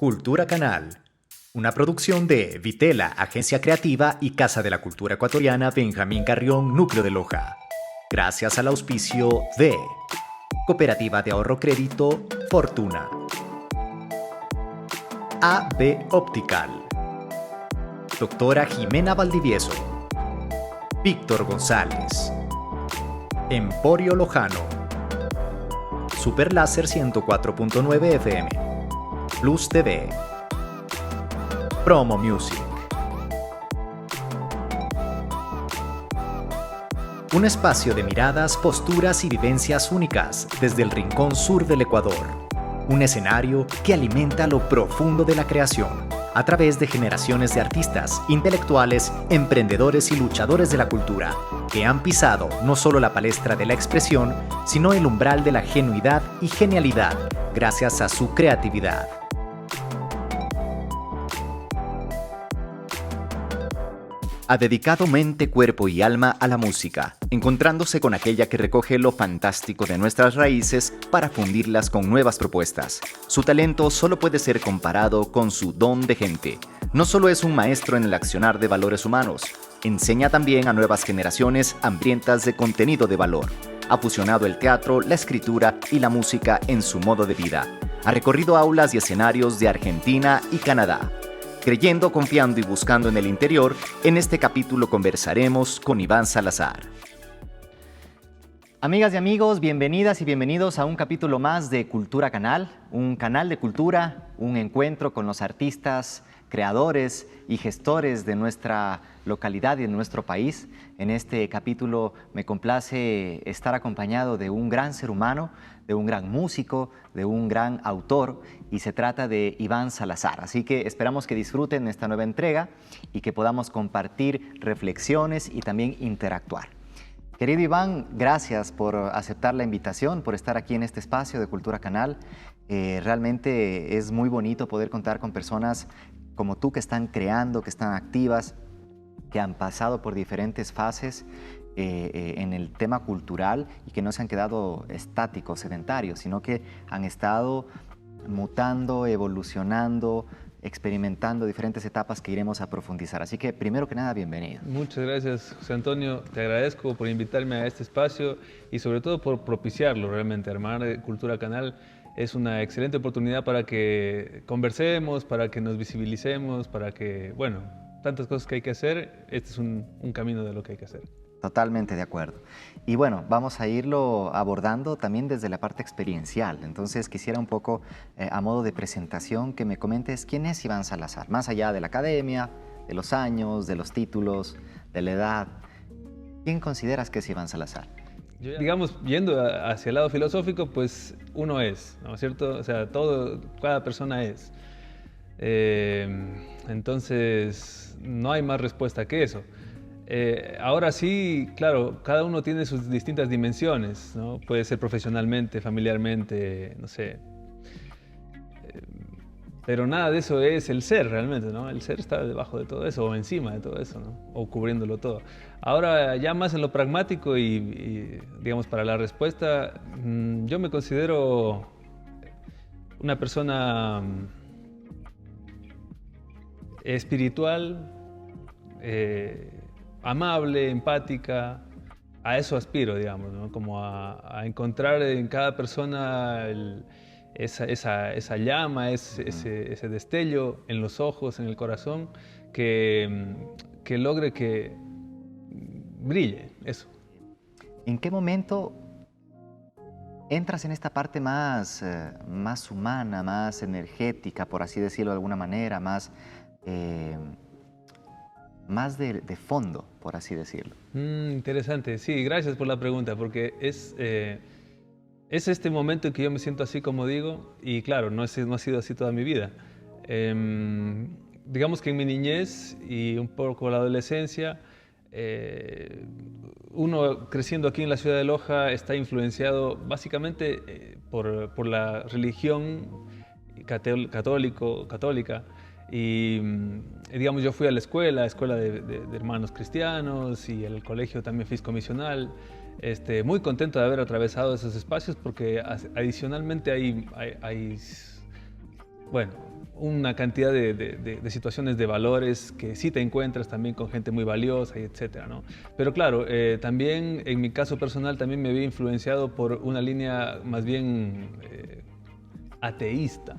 Cultura Canal, una producción de Vitela, Agencia Creativa y Casa de la Cultura Ecuatoriana Benjamín Carrión, Núcleo de Loja. Gracias al auspicio de Cooperativa de Ahorro Crédito Fortuna, AB Optical, Doctora Jimena Valdivieso, Víctor González, Emporio Lojano, Super Láser 104.9 FM, Plus TV, Promo Music. Un espacio de miradas, posturas y vivencias únicas desde el rincón sur del Ecuador. Un escenario que alimenta lo profundo de la creación a través de generaciones de artistas, intelectuales, emprendedores y luchadores de la cultura que han pisado no solo la palestra de la expresión, sino el umbral de la genuidad y genialidad gracias a su creatividad. Ha dedicado mente, cuerpo y alma a la música, encontrándose con aquella que recoge lo fantástico de nuestras raíces para fundirlas con nuevas propuestas. Su talento solo puede ser comparado con su don de gente. No solo es un maestro en el accionar de valores humanos, enseña también a nuevas generaciones hambrientas de contenido de valor. Ha fusionado el teatro, la escritura y la música en su modo de vida. Ha recorrido aulas y escenarios de Argentina y Canadá. Creyendo, confiando y buscando en el interior, en este capítulo conversaremos con Iván Salazar. Amigas y amigos, bienvenidas y bienvenidos a un capítulo más de Cultura Canal, un canal de cultura, un encuentro con los artistas, creadores y gestores de nuestra localidad y de nuestro país. En este capítulo me complace estar acompañado de un gran ser humano, de un gran músico, de un gran autor, y se trata de Iván Salazar. Así que esperamos que disfruten esta nueva entrega y que podamos compartir reflexiones y también interactuar. Querido Iván, gracias por aceptar la invitación, por estar aquí en este espacio de Cultura Canal. Realmente es muy bonito poder contar con personas como tú que están creando, que están activas, que han pasado por diferentes fases en el tema cultural y que no se han quedado estáticos, sedentarios, sino que han estado mutando, evolucionando, experimentando diferentes etapas que iremos a profundizar. Así que, primero que nada, bienvenido. Muchas gracias, José Antonio. Te agradezco por invitarme a este espacio y sobre todo por propiciarlo realmente. Armar Cultura Canal es una excelente oportunidad para que conversemos, para que nos visibilicemos, para que, bueno, tantas cosas que hay que hacer. Este es un camino de lo que hay que hacer. Totalmente de acuerdo. Y bueno, vamos a irlo abordando también desde la parte experiencial. Entonces quisiera un poco, a modo de presentación, que me comentes quién es Iván Salazar, más allá de la academia, de los años, de los títulos, de la edad. ¿Quién consideras que es Iván Salazar? Digamos, yendo hacia el lado filosófico, pues uno es, ¿no es cierto? O sea, cada persona es. Entonces, no hay más respuesta que eso. Ahora sí, claro, cada uno tiene sus distintas dimensiones, ¿no? Puede ser profesionalmente, familiarmente, no sé. Pero nada de eso es el ser realmente, ¿no? El ser está debajo de todo eso o encima de todo eso, ¿no? O cubriéndolo todo. Ahora ya más en lo pragmático y digamos para la respuesta, yo me considero una persona espiritual, amable, empática. A eso aspiro, digamos, ¿no? Como a encontrar en cada persona esa llama, ese destello en los ojos, en el corazón, que logre que brille, eso. ¿En qué momento entras en esta parte más humana, más energética, por así decirlo de alguna manera, más de fondo, por así decirlo? Interesante, sí, gracias por la pregunta, porque es este momento en que yo me siento así como digo, y claro, no ha sido así toda mi vida. Digamos que en mi niñez y un poco la adolescencia, uno creciendo aquí en la ciudad de Loja está influenciado básicamente por la religión católica. Y digamos, yo fui a la escuela de hermanos cristianos y el colegio también fiscomisional. Muy contento de haber atravesado esos espacios porque adicionalmente hay bueno, una cantidad de situaciones, de valores que sí te encuentras también con gente muy valiosa y etcétera, ¿no? Pero claro, también en mi caso personal también me vi influenciado por una línea más bien ateísta,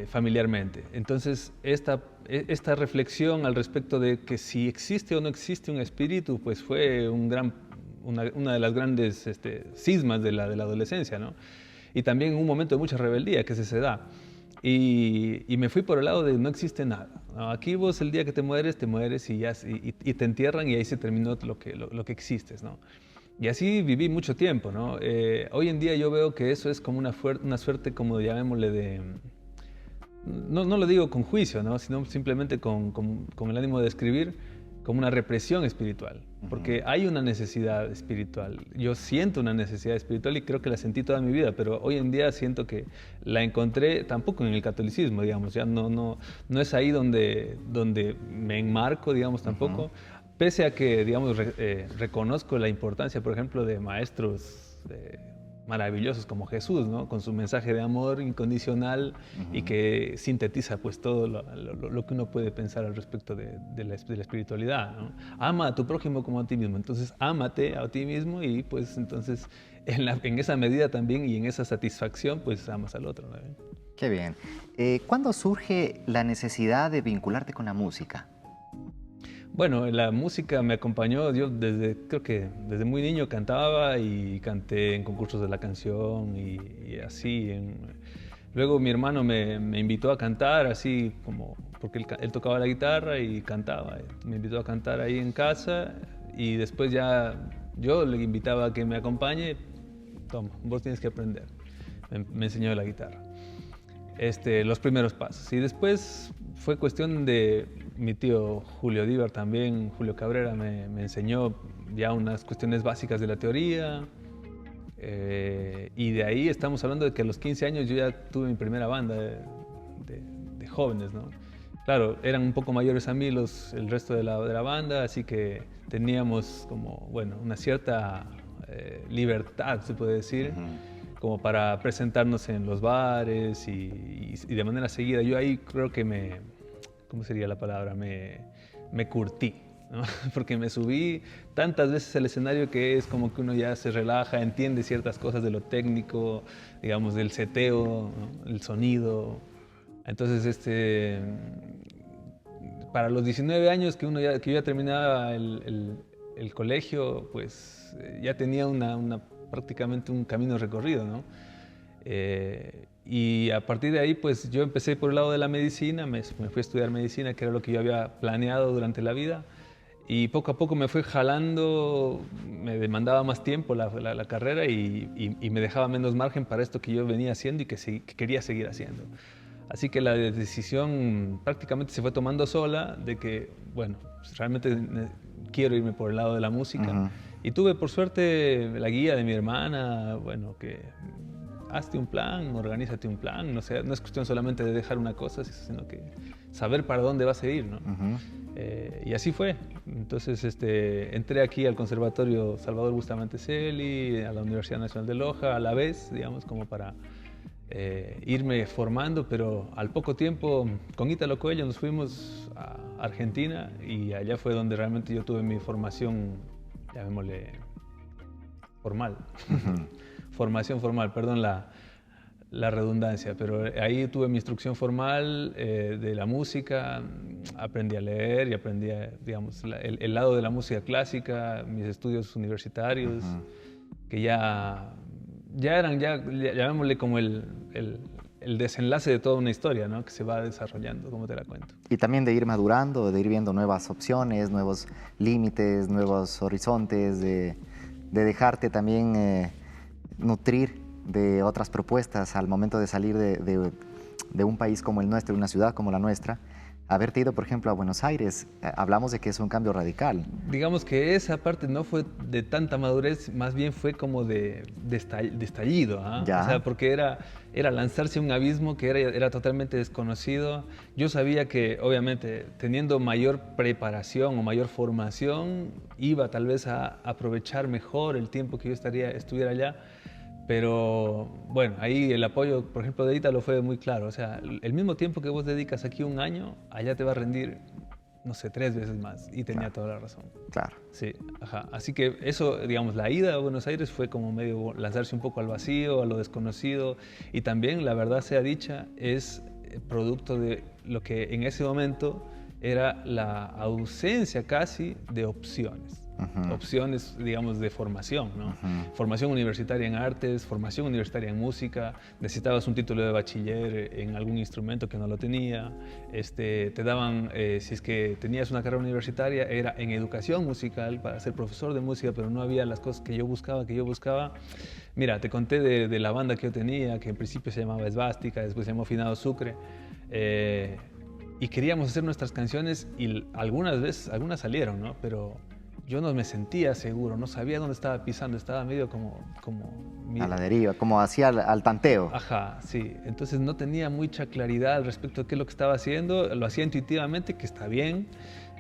familiarmente. Entonces, esta reflexión al respecto de que si existe o no existe un espíritu, pues fue una de las grandes cismas de la adolescencia, ¿no? Y también un momento de mucha rebeldía que se da. Y me fui por el lado de no existe nada, ¿no? Aquí vos el día que te mueres y, ya, y te entierran y ahí se terminó lo que existes, ¿no? Y así viví mucho tiempo, ¿no? Hoy en día yo veo que eso es como una suerte, como llamémosle, no lo digo con juicio, ¿no? Sino simplemente con el ánimo de describir como una represión espiritual, porque hay una necesidad espiritual. Yo siento una necesidad espiritual y creo que la sentí toda mi vida, pero hoy en día siento que la encontré tampoco en el catolicismo, digamos, ya no es ahí donde me enmarco, digamos, tampoco, pese a que, digamos, reconozco la importancia, por ejemplo, de maestros maravillosos como Jesús, ¿no? Con su mensaje de amor incondicional y que sintetiza pues todo lo que uno puede pensar al respecto de la espiritualidad, ¿no? Ama a tu prójimo como a ti mismo, entonces ámate a ti mismo y pues entonces en esa medida también y en esa satisfacción pues amas al otro, ¿no? Qué bien. ¿Cuándo surge la necesidad de vincularte con la música? Bueno, la música me acompañó, yo creo que desde muy niño cantaba y canté en concursos de la canción y así. Luego mi hermano me invitó a cantar así como, porque él tocaba la guitarra y cantaba. Me invitó a cantar ahí en casa y después ya yo le invitaba a que me acompañe. Toma, vos tienes que aprender. Me enseñó la guitarra. Los primeros pasos. Y después fue cuestión de mi tío Julio Díbar también, Julio Cabrera, me enseñó ya unas cuestiones básicas de la teoría. Y de ahí estamos hablando de que a los 15 años yo ya tuve mi primera banda de jóvenes, ¿no? Claro, eran un poco mayores a mí el resto de la banda, así que teníamos como, bueno, una cierta libertad, se puede decir, como para presentarnos en los bares y de manera seguida. Yo ahí creo que ¿cómo sería la palabra? Me curtí, ¿no? Porque me subí tantas veces al escenario que es como que uno ya se relaja, entiende ciertas cosas de lo técnico, digamos, del seteo, ¿no? El sonido. Entonces, para los 19 años que yo ya terminaba el colegio, pues ya tenía prácticamente un camino recorrido, ¿no? Y a partir de ahí, pues yo empecé por el lado de la medicina, me fui a estudiar medicina, que era lo que yo había planeado durante la vida, y poco a poco me fue jalando, me demandaba más tiempo la carrera y me dejaba menos margen para esto que yo venía haciendo y que quería seguir haciendo. Así que la decisión prácticamente se fue tomando sola de que, bueno, pues realmente quiero irme por el lado de la música. Y tuve por suerte la guía de mi hermana, bueno, que hazte un plan, organízate un plan, no es cuestión solamente de dejar una cosa, sino que saber para dónde vas a ir, ¿no? Y así fue. Entonces entré aquí al Conservatorio Salvador Bustamante Celi, a la Universidad Nacional de Loja, a la vez, digamos, como para irme formando, pero al poco tiempo con Ítalo Coelho nos fuimos a Argentina y allá fue donde realmente yo tuve mi formación, llamémosle, formal. Formación formal, perdón la redundancia, pero ahí tuve mi instrucción formal de la música, aprendí a leer y aprendí, digamos, el lado de la música clásica, mis estudios universitarios, que ya eran, llamémosle como el desenlace de toda una historia, ¿no? Que se va desarrollando, como te la cuento. Y también de ir madurando, de ir viendo nuevas opciones, nuevos límites, nuevos horizontes, de dejarte también nutrir de otras propuestas al momento de salir de un país como el nuestro, de una ciudad como la nuestra. Haberte ido, por ejemplo, a Buenos Aires, hablamos de que es un cambio radical. Digamos que esa parte no fue de tanta madurez, más bien fue como de estallido, ¿eh? O sea, porque era lanzarse a un abismo que era totalmente desconocido. Yo sabía que, obviamente, teniendo mayor preparación o mayor formación, iba tal vez a aprovechar mejor el tiempo que yo estuviera allá. Pero bueno, ahí el apoyo, por ejemplo, de Ítalo fue muy claro. O sea, el mismo tiempo que vos dedicas aquí un año, allá te va a rendir, no sé, 3 veces más. Y tenía Claro, toda la razón. claro. Sí, ajá. Así que eso, digamos, la ida a Buenos Aires fue como medio lanzarse un poco al vacío, a lo desconocido. Y también, la verdad sea dicha, es producto de lo que en ese momento era la ausencia casi de opciones. Ujú, Opciones, digamos, de formación, ¿no? ujú. Formación universitaria en artes, formación universitaria en música, necesitabas un título de bachiller en algún instrumento que no lo tenía, te daban, si es que tenías una carrera universitaria, era en educación musical para ser profesor de música, pero no había las cosas que yo buscaba. Mira, te conté de la banda que yo tenía, que en principio se llamaba Esvástica, después se llamó Finado Sucre, y queríamos hacer nuestras canciones y algunas veces, algunas salieron, ¿no? Pero yo no me sentía seguro, no sabía dónde estaba pisando, estaba medio A la deriva, como hacía al tanteo. Ajá, sí. Entonces no tenía mucha claridad al respecto de qué es lo que estaba haciendo. Lo hacía intuitivamente, que está bien,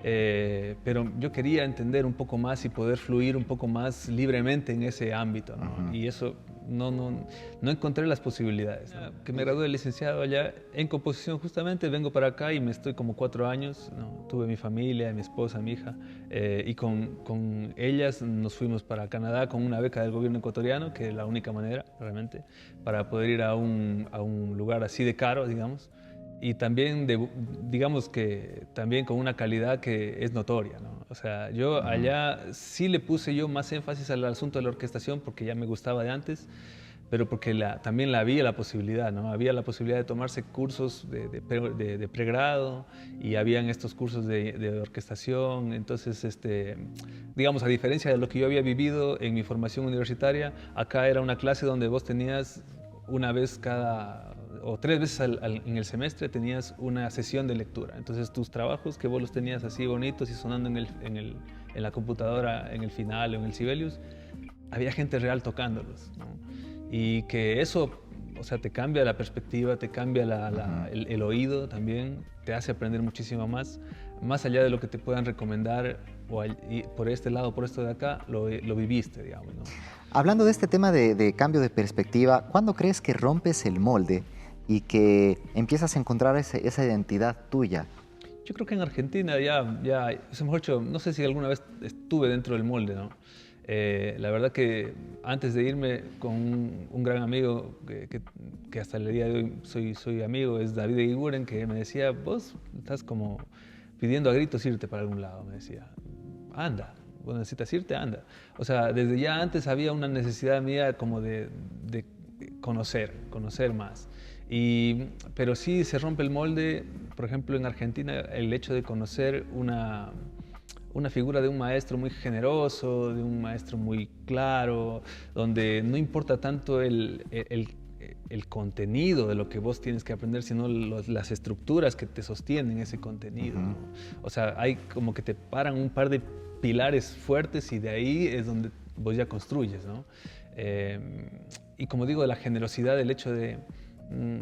pero yo quería entender un poco más y poder fluir un poco más libremente en ese ámbito, ¿no? Ujú. Y eso no encontré las posibilidades, ¿no? Que me gradué de licenciado allá en composición justamente, vengo para acá y me estoy como 4 años, ¿no? Tuve mi familia, mi esposa, mi hija, y con ellas nos fuimos para Canadá con una beca del gobierno ecuatoriano, que es la única manera realmente para poder ir a un lugar así de caro, digamos, y también, digamos que también con una calidad que es notoria, ¿no? O sea, yo Ujú. allá sí le puse yo más énfasis al asunto de la orquestación porque ya me gustaba de antes, pero porque también había la posibilidad, ¿no? Había la posibilidad de tomarse cursos de pregrado y habían estos cursos de orquestación. Entonces, digamos, a diferencia de lo que yo había vivido en mi formación universitaria, acá era una clase donde vos tenías una vez o 3 veces en el semestre tenías una sesión de lectura. Entonces tus trabajos que vos los tenías así bonitos y sonando en la computadora en el final o en el Sibelius, había gente real tocándolos, ¿no? Y que eso, o sea, te cambia la perspectiva, te cambia Ujú. el oído también, te hace aprender muchísimo más allá de lo que te puedan recomendar y por este lado, por esto de acá, lo viviste, digamos, ¿no? Hablando de este tema de cambio de perspectiva, ¿cuándo crees que rompes el molde y que empiezas a encontrar esa identidad tuya? Yo creo que en Argentina o sea, mejor dicho, no sé si alguna vez estuve dentro del molde, ¿no? La verdad que antes de irme con un gran amigo que hasta el día de hoy soy amigo, es David Eguiguren, que me decía, vos estás como pidiendo a gritos irte para algún lado, me decía, anda, vos necesitas irte, anda. O sea, desde ya antes había una necesidad mía como de conocer más. Pero sí se rompe el molde, por ejemplo, en Argentina, el hecho de conocer una figura de un maestro muy generoso, de un maestro muy claro, donde no importa tanto el contenido de lo que vos tienes que aprender, sino las estructuras que te sostienen ese contenido, Ujú. ¿no? O sea, hay como que te paran un par de pilares fuertes y de ahí es donde vos ya construyes, ¿no? Eh, y como digo, la generosidad, el hecho mm,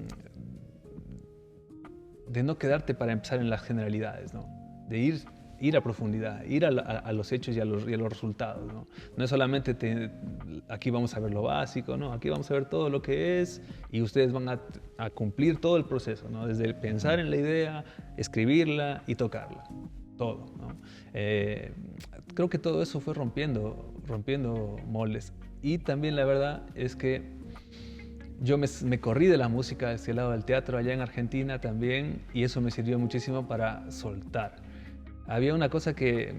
de no quedarte para empezar en las generalidades, ¿no? De ir a profundidad, ir a los hechos y a los resultados, ¿no? No es solamente aquí vamos a ver lo básico, ¿no? Aquí vamos a ver todo lo que es y ustedes van a cumplir todo el proceso, ¿no? Desde el pensar en la idea, escribirla y tocarla, todo, ¿no? Creo que todo eso fue rompiendo moldes. Y también la verdad es que yo me corrí de la música hacia el lado del teatro allá en Argentina también y eso me sirvió muchísimo para soltar. Había una cosa que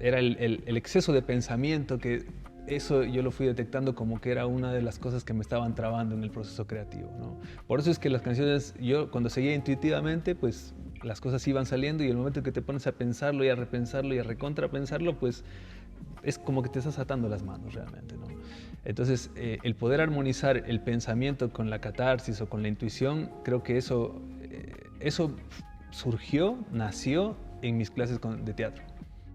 era el exceso de pensamiento, que eso yo lo fui detectando como que era una de las cosas que me estaban trabando en el proceso creativo, ¿no? Por eso es que las canciones, yo cuando seguía intuitivamente, pues las cosas iban saliendo y el momento que te pones a pensarlo y a repensarlo y a recontrapensarlo, pues es como que te estás atando las manos realmente, ¿no? Entonces, el poder armonizar el pensamiento con la catarsis o con la intuición, creo que eso nació en mis clases de teatro,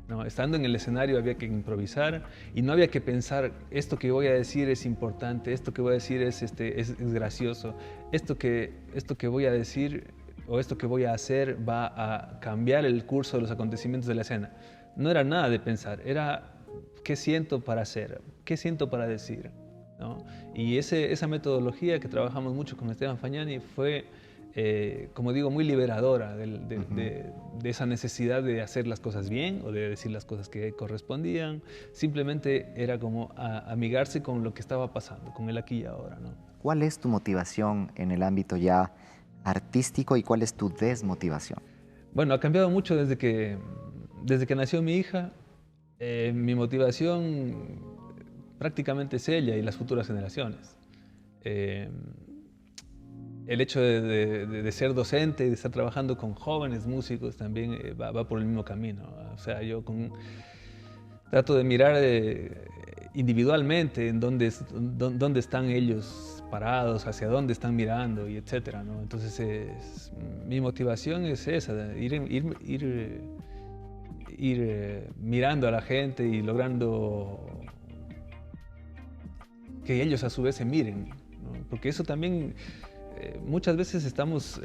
¿no? Estando en el escenario había que improvisar y no había que pensar, esto que voy a decir es importante, esto que voy a decir es gracioso, esto que voy a decir o esto que voy a hacer va a cambiar el curso de los acontecimientos de la escena. No era nada de pensar, era qué siento para hacer, qué siento para decir, ¿no? Y esa metodología que trabajamos mucho con Esteban Fagnani fue, como digo, muy liberadora de esa necesidad de hacer las cosas bien o de decir las cosas que correspondían. Simplemente era como amigarse con lo que estaba pasando, con el aquí y ahora, ¿no? ¿Cuál es tu motivación en el ámbito ya artístico y cuál es tu desmotivación? Bueno, ha cambiado mucho desde que nació mi hija. Mi motivación prácticamente es ella y las futuras generaciones. El hecho de ser docente y de estar trabajando con jóvenes músicos también va por el mismo camino. O sea, yo trato de mirar individualmente en dónde están ellos parados, hacia dónde están mirando y etcétera, ¿no? Entonces, mi motivación es esa, ir mirando a la gente y logrando que ellos a su vez se miren, ¿no? Porque eso también, muchas veces estamos,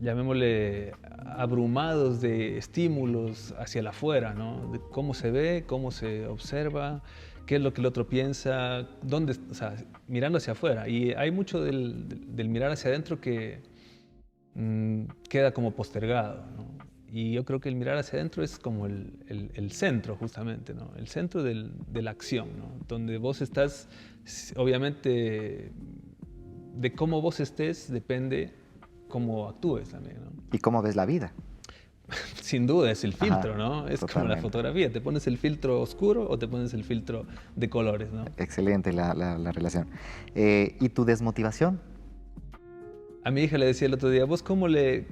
llamémosle, abrumados de estímulos hacia el afuera, ¿no? De cómo se ve, cómo se observa, qué es lo que el otro piensa, o sea, mirando hacia afuera. Y hay mucho del mirar hacia adentro que queda como postergado, ¿no? Y yo creo que el mirar hacia adentro es como el centro, justamente, ¿no? El centro de la acción, ¿no? Donde vos estás, obviamente, de cómo vos estés depende cómo actúes también, ¿no? ¿Y cómo ves la vida? Sin duda, es el filtro, Ajá, ¿no? Es totalmente. como la fotografía, te pones el filtro oscuro o te pones el filtro de colores, ¿no? Excelente la relación. ¿Y tu desmotivación? A mi hija le decía el otro día, ¿vos cómo le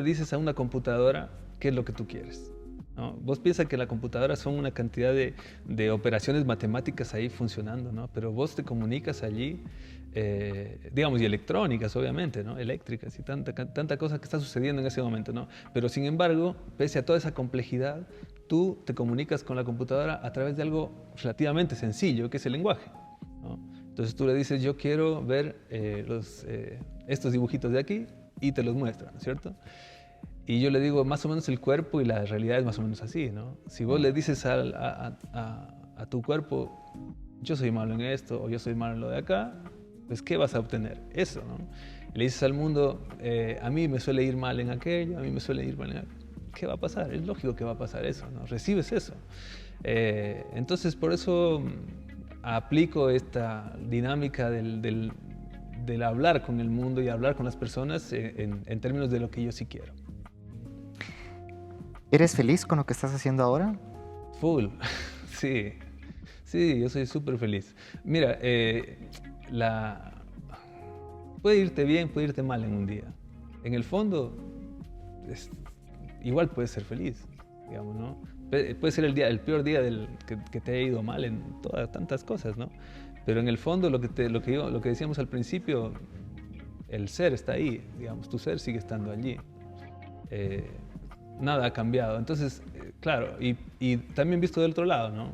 dices a una computadora qué es lo que tú quieres? ¿No? Vos piensas que la computadora son una cantidad de operaciones matemáticas ahí funcionando, ¿no? Pero vos te comunicas allí, digamos, y electrónicas, obviamente, ¿no? Eléctricas y tanta cosa que está sucediendo en ese momento, ¿no? Pero sin embargo, pese a toda esa complejidad, tú te comunicas con la computadora a través de algo relativamente sencillo, que es el lenguaje, ¿no? Entonces tú le dices, yo quiero ver estos dibujitos de aquí y te los muestra, ¿no es cierto? Y yo le digo, más o menos el cuerpo y la realidad es más o menos así, ¿no? Si vos le dices a tu cuerpo, yo soy malo en esto o yo soy malo en lo de acá, pues ¿qué vas a obtener? Eso, ¿no? Y le dices al mundo, a mí me suele ir mal en aquello, a mí me suele ir mal en aquello. ¿Qué va a pasar? Es lógico que va a pasar eso, ¿no? Recibes eso. Entonces, por eso aplico esta dinámica del hablar con el mundo y hablar con las personas en términos de lo que yo sí quiero. ¿Eres feliz con lo que estás haciendo ahora? Full, sí. Sí, yo soy súper feliz. Mira, puede irte bien, puede irte mal en un día. En el fondo, igual puedes ser feliz, digamos, ¿no? Puede ser el peor día que te haya ido mal en tantas cosas, ¿no? Pero en el fondo, lo que decíamos al principio, el ser está ahí, digamos, tu ser sigue estando allí. Nada ha cambiado. Entonces, claro, y también visto del otro lado, ¿no?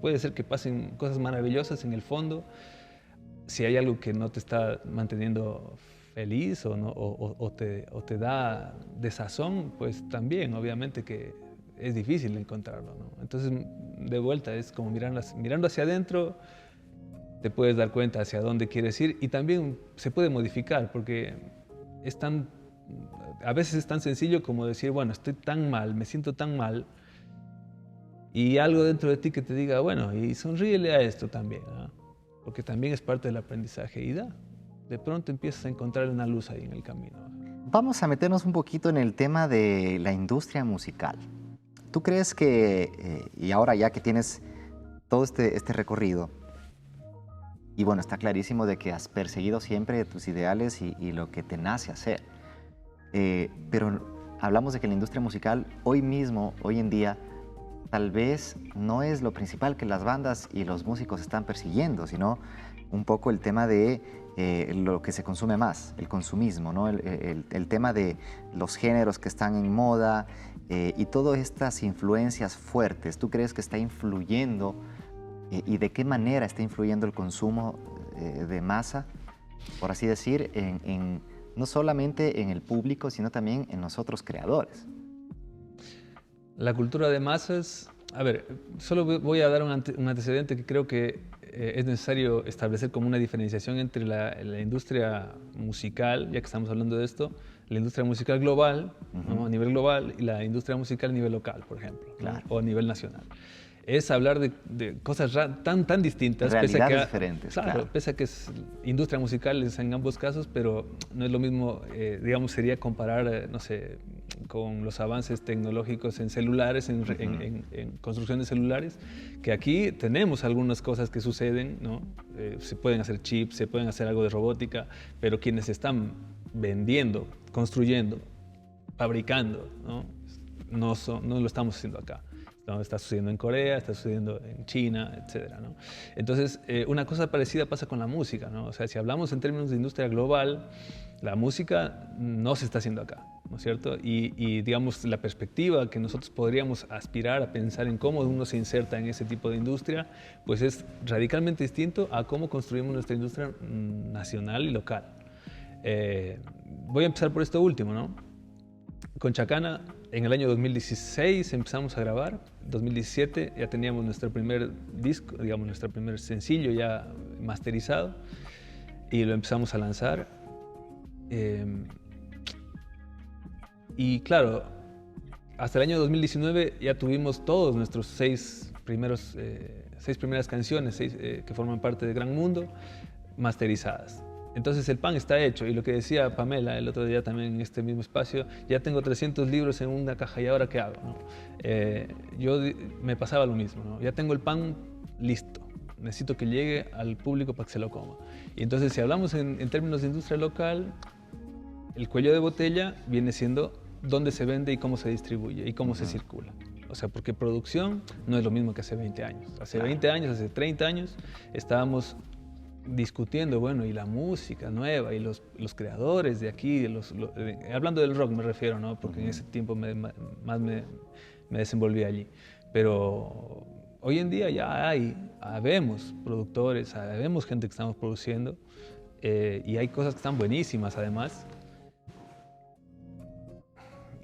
Puede ser que pasen cosas maravillosas en el fondo, si hay algo que no te está manteniendo feliz o, no, o te da desazón, pues también, obviamente que es difícil encontrarlo, ¿no? Entonces, de vuelta, es como mirando hacia adentro, te puedes dar cuenta hacia dónde quieres ir y también se puede modificar porque a veces es tan sencillo como decir, bueno, estoy tan mal, me siento tan mal y algo dentro de ti que te diga, bueno, y sonríele a esto también, ¿no? Porque también es parte del aprendizaje y de pronto empiezas a encontrar una luz ahí en el camino. Vamos a meternos un poquito en el tema de la industria musical. ¿Tú crees que, y ahora ya que tienes todo este recorrido, y bueno, está clarísimo de que has perseguido siempre tus ideales y lo que te nace hacer, pero hablamos de que la industria musical hoy mismo, hoy en día, tal vez no es lo principal que las bandas y los músicos están persiguiendo, sino un poco el tema de lo que se consume más, el consumismo, ¿no? El tema de los géneros que están en moda y todas estas influencias fuertes. ¿Tú crees que está influyendo y de qué manera está influyendo el consumo de masa, por así decir, no solamente en el público, sino también en nosotros creadores? La cultura de masas A ver, solo voy a dar un antecedente que creo que es necesario establecer como una diferenciación entre la industria musical, ya que estamos hablando de esto, la industria musical global, ¿no? A nivel global, y la industria musical a nivel local, por ejemplo, claro, ¿no? O a nivel nacional. Es hablar de cosas tan distintas. Realidades diferentes, claro. Pese a que es industria musical es en ambos casos, pero no es lo mismo, digamos, sería comparar, no sé, con los avances tecnológicos en celulares, en construcción de celulares, que aquí tenemos algunas cosas que suceden, ¿no? Se pueden hacer chips, se pueden hacer algo de robótica, pero quienes están vendiendo, construyendo, fabricando, ¿no? No lo estamos haciendo acá. ¿No? Está sucediendo en Corea, está sucediendo en China, etcétera, ¿no? Entonces, una cosa parecida pasa con la música, ¿no? O sea, si hablamos en términos de industria global, la música no se está haciendo acá, ¿no es cierto? Y digamos, la perspectiva que nosotros podríamos aspirar a pensar en cómo uno se inserta en ese tipo de industria, pues es radicalmente distinto a cómo construimos nuestra industria nacional y local. Voy a empezar por esto último, ¿no? Con Chacana, en el año 2016 empezamos a grabar, 2017 ya teníamos nuestro primer disco, digamos, nuestro primer sencillo ya masterizado y lo empezamos a lanzar. Y claro, hasta el año 2019 ya tuvimos todos nuestros seis primeras canciones que forman parte de Gran Mundo masterizadas. Entonces el pan está hecho y lo que decía Pamela el otro día también en este mismo espacio, ya tengo 300 libros en una caja y ahora ¿qué hago? ¿No? Yo me pasaba lo mismo, ¿no? Ya tengo el pan listo, necesito que llegue al público para que se lo coma. Y entonces si hablamos en términos de industria local, el cuello de botella viene siendo dónde se vende y cómo se distribuye y cómo se circula. O sea, porque producción no es lo mismo que hace 20 años. Hace 20 años, hace 30 años estábamos discutiendo, bueno, y la música nueva y los creadores de aquí, hablando del rock me refiero, ¿no? Porque en ese tiempo más me desenvolví allí. Pero hoy en día ya habemos productores, habemos gente que estamos produciendo y hay cosas que están buenísimas además.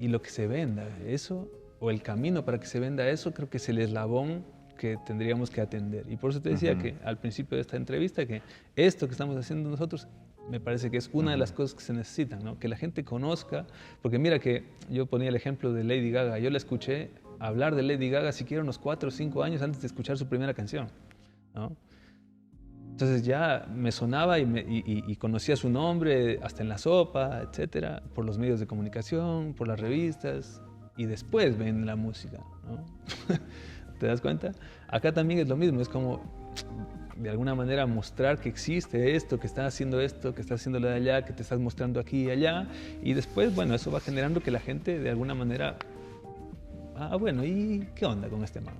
Y lo que se venda, eso, o el camino para que se venda eso, creo que es el eslabón que tendríamos que atender. Y por eso te decía que al principio de esta entrevista que esto que estamos haciendo nosotros me parece que es una de las cosas que se necesitan, ¿no? Que la gente conozca, porque mira que yo ponía el ejemplo de Lady Gaga, yo la escuché hablar de Lady Gaga siquiera unos 4 o 5 años antes de escuchar su primera canción, ¿no? Entonces ya me sonaba y conocía su nombre hasta en la sopa, etcétera, por los medios de comunicación, por las revistas, y después ven la música, ¿no? ¿Te das cuenta? Acá también es lo mismo, es como de alguna manera mostrar que existe esto, que estás haciendo esto, que estás haciendo lo de allá, que te estás mostrando aquí y allá, y después, bueno, eso va generando que la gente de alguna manera, bueno, ¿y qué onda con este man?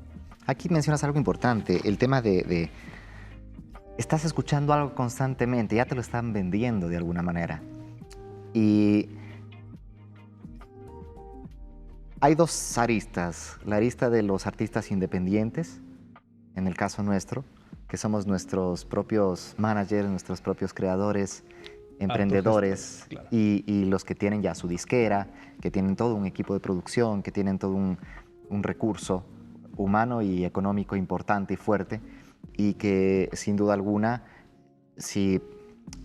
Aquí mencionas algo importante, el tema de estás escuchando algo constantemente, ya te lo están vendiendo de alguna manera. Y hay dos aristas, la arista de los artistas independientes, en el caso nuestro, que somos nuestros propios managers, nuestros propios creadores, emprendedores, claro. y los que tienen ya su disquera, que tienen todo un equipo de producción, que tienen todo un recurso humano y económico importante y fuerte, y que sin duda alguna, si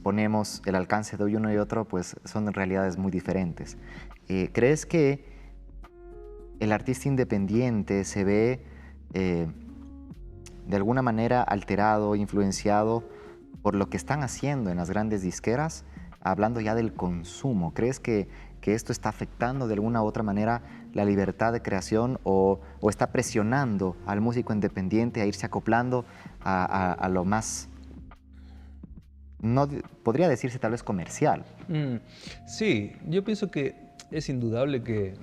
ponemos el alcance de uno y otro, pues son realidades muy diferentes. ¿Crees que el artista independiente se ve de alguna manera alterado, influenciado por lo que están haciendo en las grandes disqueras, hablando ya del consumo? ¿Crees que esto está afectando de alguna u otra manera la libertad de creación o está presionando al músico independiente a irse acoplando a lo más, no podría decirse tal vez comercial? Sí, yo pienso que es indudable que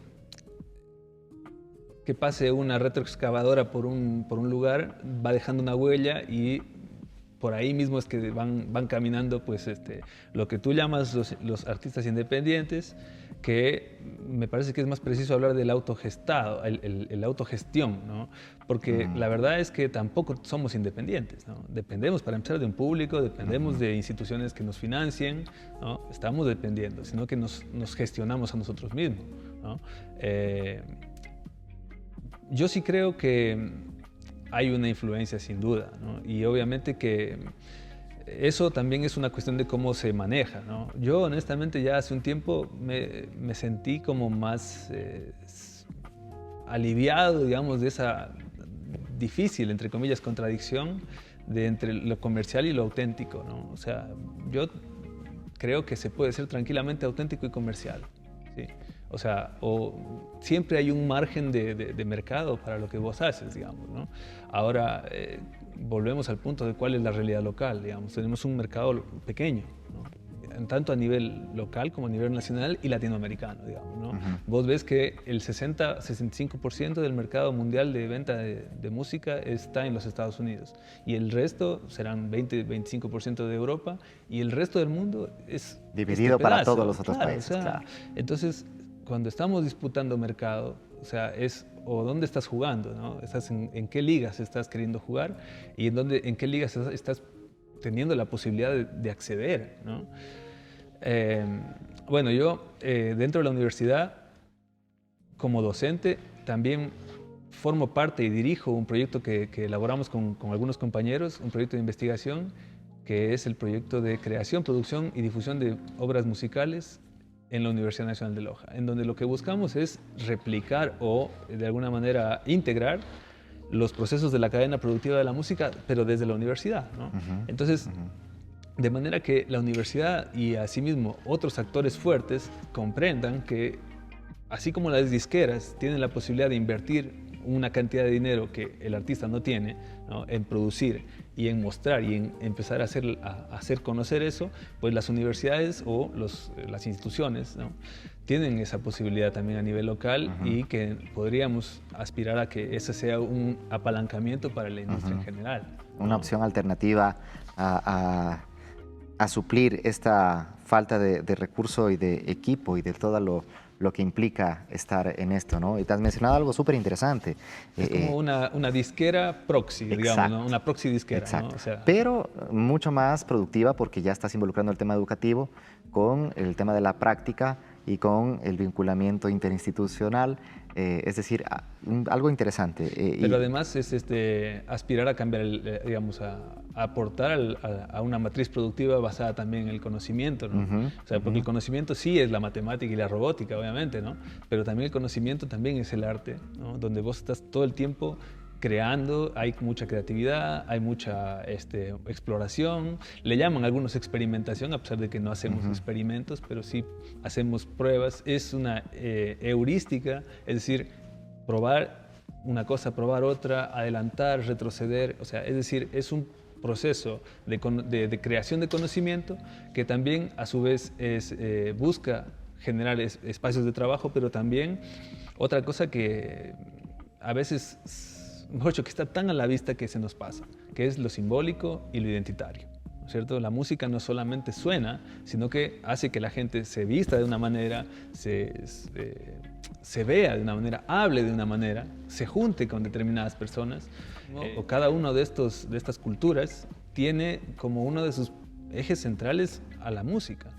pase una retroexcavadora por un lugar, va dejando una huella y por ahí mismo es que van caminando pues lo que tú llamas los artistas independientes, que me parece que es más preciso hablar del autogestado, el autogestión, ¿no? Porque la verdad es que tampoco somos independientes, ¿no? Dependemos para empezar de un público, dependemos de instituciones que nos financien, ¿no? Estamos dependiendo, sino que nos gestionamos a nosotros mismos, ¿no? Yo sí creo que hay una influencia sin duda, ¿no? Y obviamente que eso también es una cuestión de cómo se maneja, ¿no? Yo honestamente ya hace un tiempo me sentí como más aliviado, digamos, de esa difícil, entre comillas, contradicción de entre lo comercial y lo auténtico, ¿no? O sea, yo creo que se puede ser tranquilamente auténtico y comercial, ¿sí? O sea, siempre hay un margen de mercado para lo que vos haces, digamos, ¿no? Ahora, volvemos al punto de cuál es la realidad local, digamos. Tenemos un mercado pequeño, ¿no? Tanto a nivel local como a nivel nacional y latinoamericano, digamos, ¿no? Vos ves que el 60-65% del mercado mundial de venta de música está en los Estados Unidos y el resto serán 20-25% de Europa y el resto del mundo es dividido este para pedazo, todos los otros claro, países, o sea, claro. entonces, cuando estamos disputando mercado, o sea, o dónde estás jugando, ¿no? En qué ligas estás queriendo jugar y en qué ligas estás teniendo la posibilidad de acceder, ¿no? Bueno, yo dentro de la universidad, como docente, también formo parte y dirijo un proyecto que elaboramos con algunos compañeros, un proyecto de investigación, que es el proyecto de creación, producción y difusión de obras musicales en la Universidad Nacional de Loja, en donde lo que buscamos es replicar o, de alguna manera, integrar los procesos de la cadena productiva de la música, pero desde la universidad, ¿no? Entonces, de manera que la universidad y asimismo otros actores fuertes comprendan que, así como las disqueras tienen la posibilidad de invertir una cantidad de dinero que el artista no tiene, ¿no?, en producir y en mostrar y en empezar a hacer conocer eso, pues las universidades o las instituciones, ¿no?, tienen esa posibilidad también a nivel local y que podríamos aspirar a que ese sea un apalancamiento para la industria en general, ¿no? Una opción alternativa a suplir esta falta de recurso y de equipo y de todo lo que implica estar en esto, ¿no? Y te has mencionado algo súper interesante. Es como una disquera proxy, digamos, ¿no? Una proxy disquera, exacto. ¿no? O sea, pero mucho más productiva porque ya estás involucrando el tema educativo con el tema de la práctica y con el vinculamiento interinstitucional, es decir, algo interesante. Pero además es aspirar a cambiar, digamos, a aportar a una matriz productiva basada también en el conocimiento, ¿no? O sea, porque el conocimiento sí es la matemática y la robótica, obviamente, ¿no? Pero también el conocimiento también es el arte, ¿no? Donde vos estás todo el tiempo creando, hay mucha creatividad, hay mucha exploración, le llaman algunos experimentación, a pesar de que no hacemos experimentos, pero sí hacemos pruebas, es una heurística, es decir, probar una cosa, probar otra, adelantar, retroceder, o sea, es decir, es un proceso de creación de conocimiento que también a su vez busca generar espacios de trabajo, pero también otra cosa que a veces, mejor dicho, que está tan a la vista que se nos pasa, que es lo simbólico y lo identitario, ¿no es cierto? La música no solamente suena, sino que hace que la gente se vista de una manera, se vea de una manera, hable de una manera, se junte con determinadas personas. O cada uno de estas culturas tiene como uno de sus ejes centrales a la música,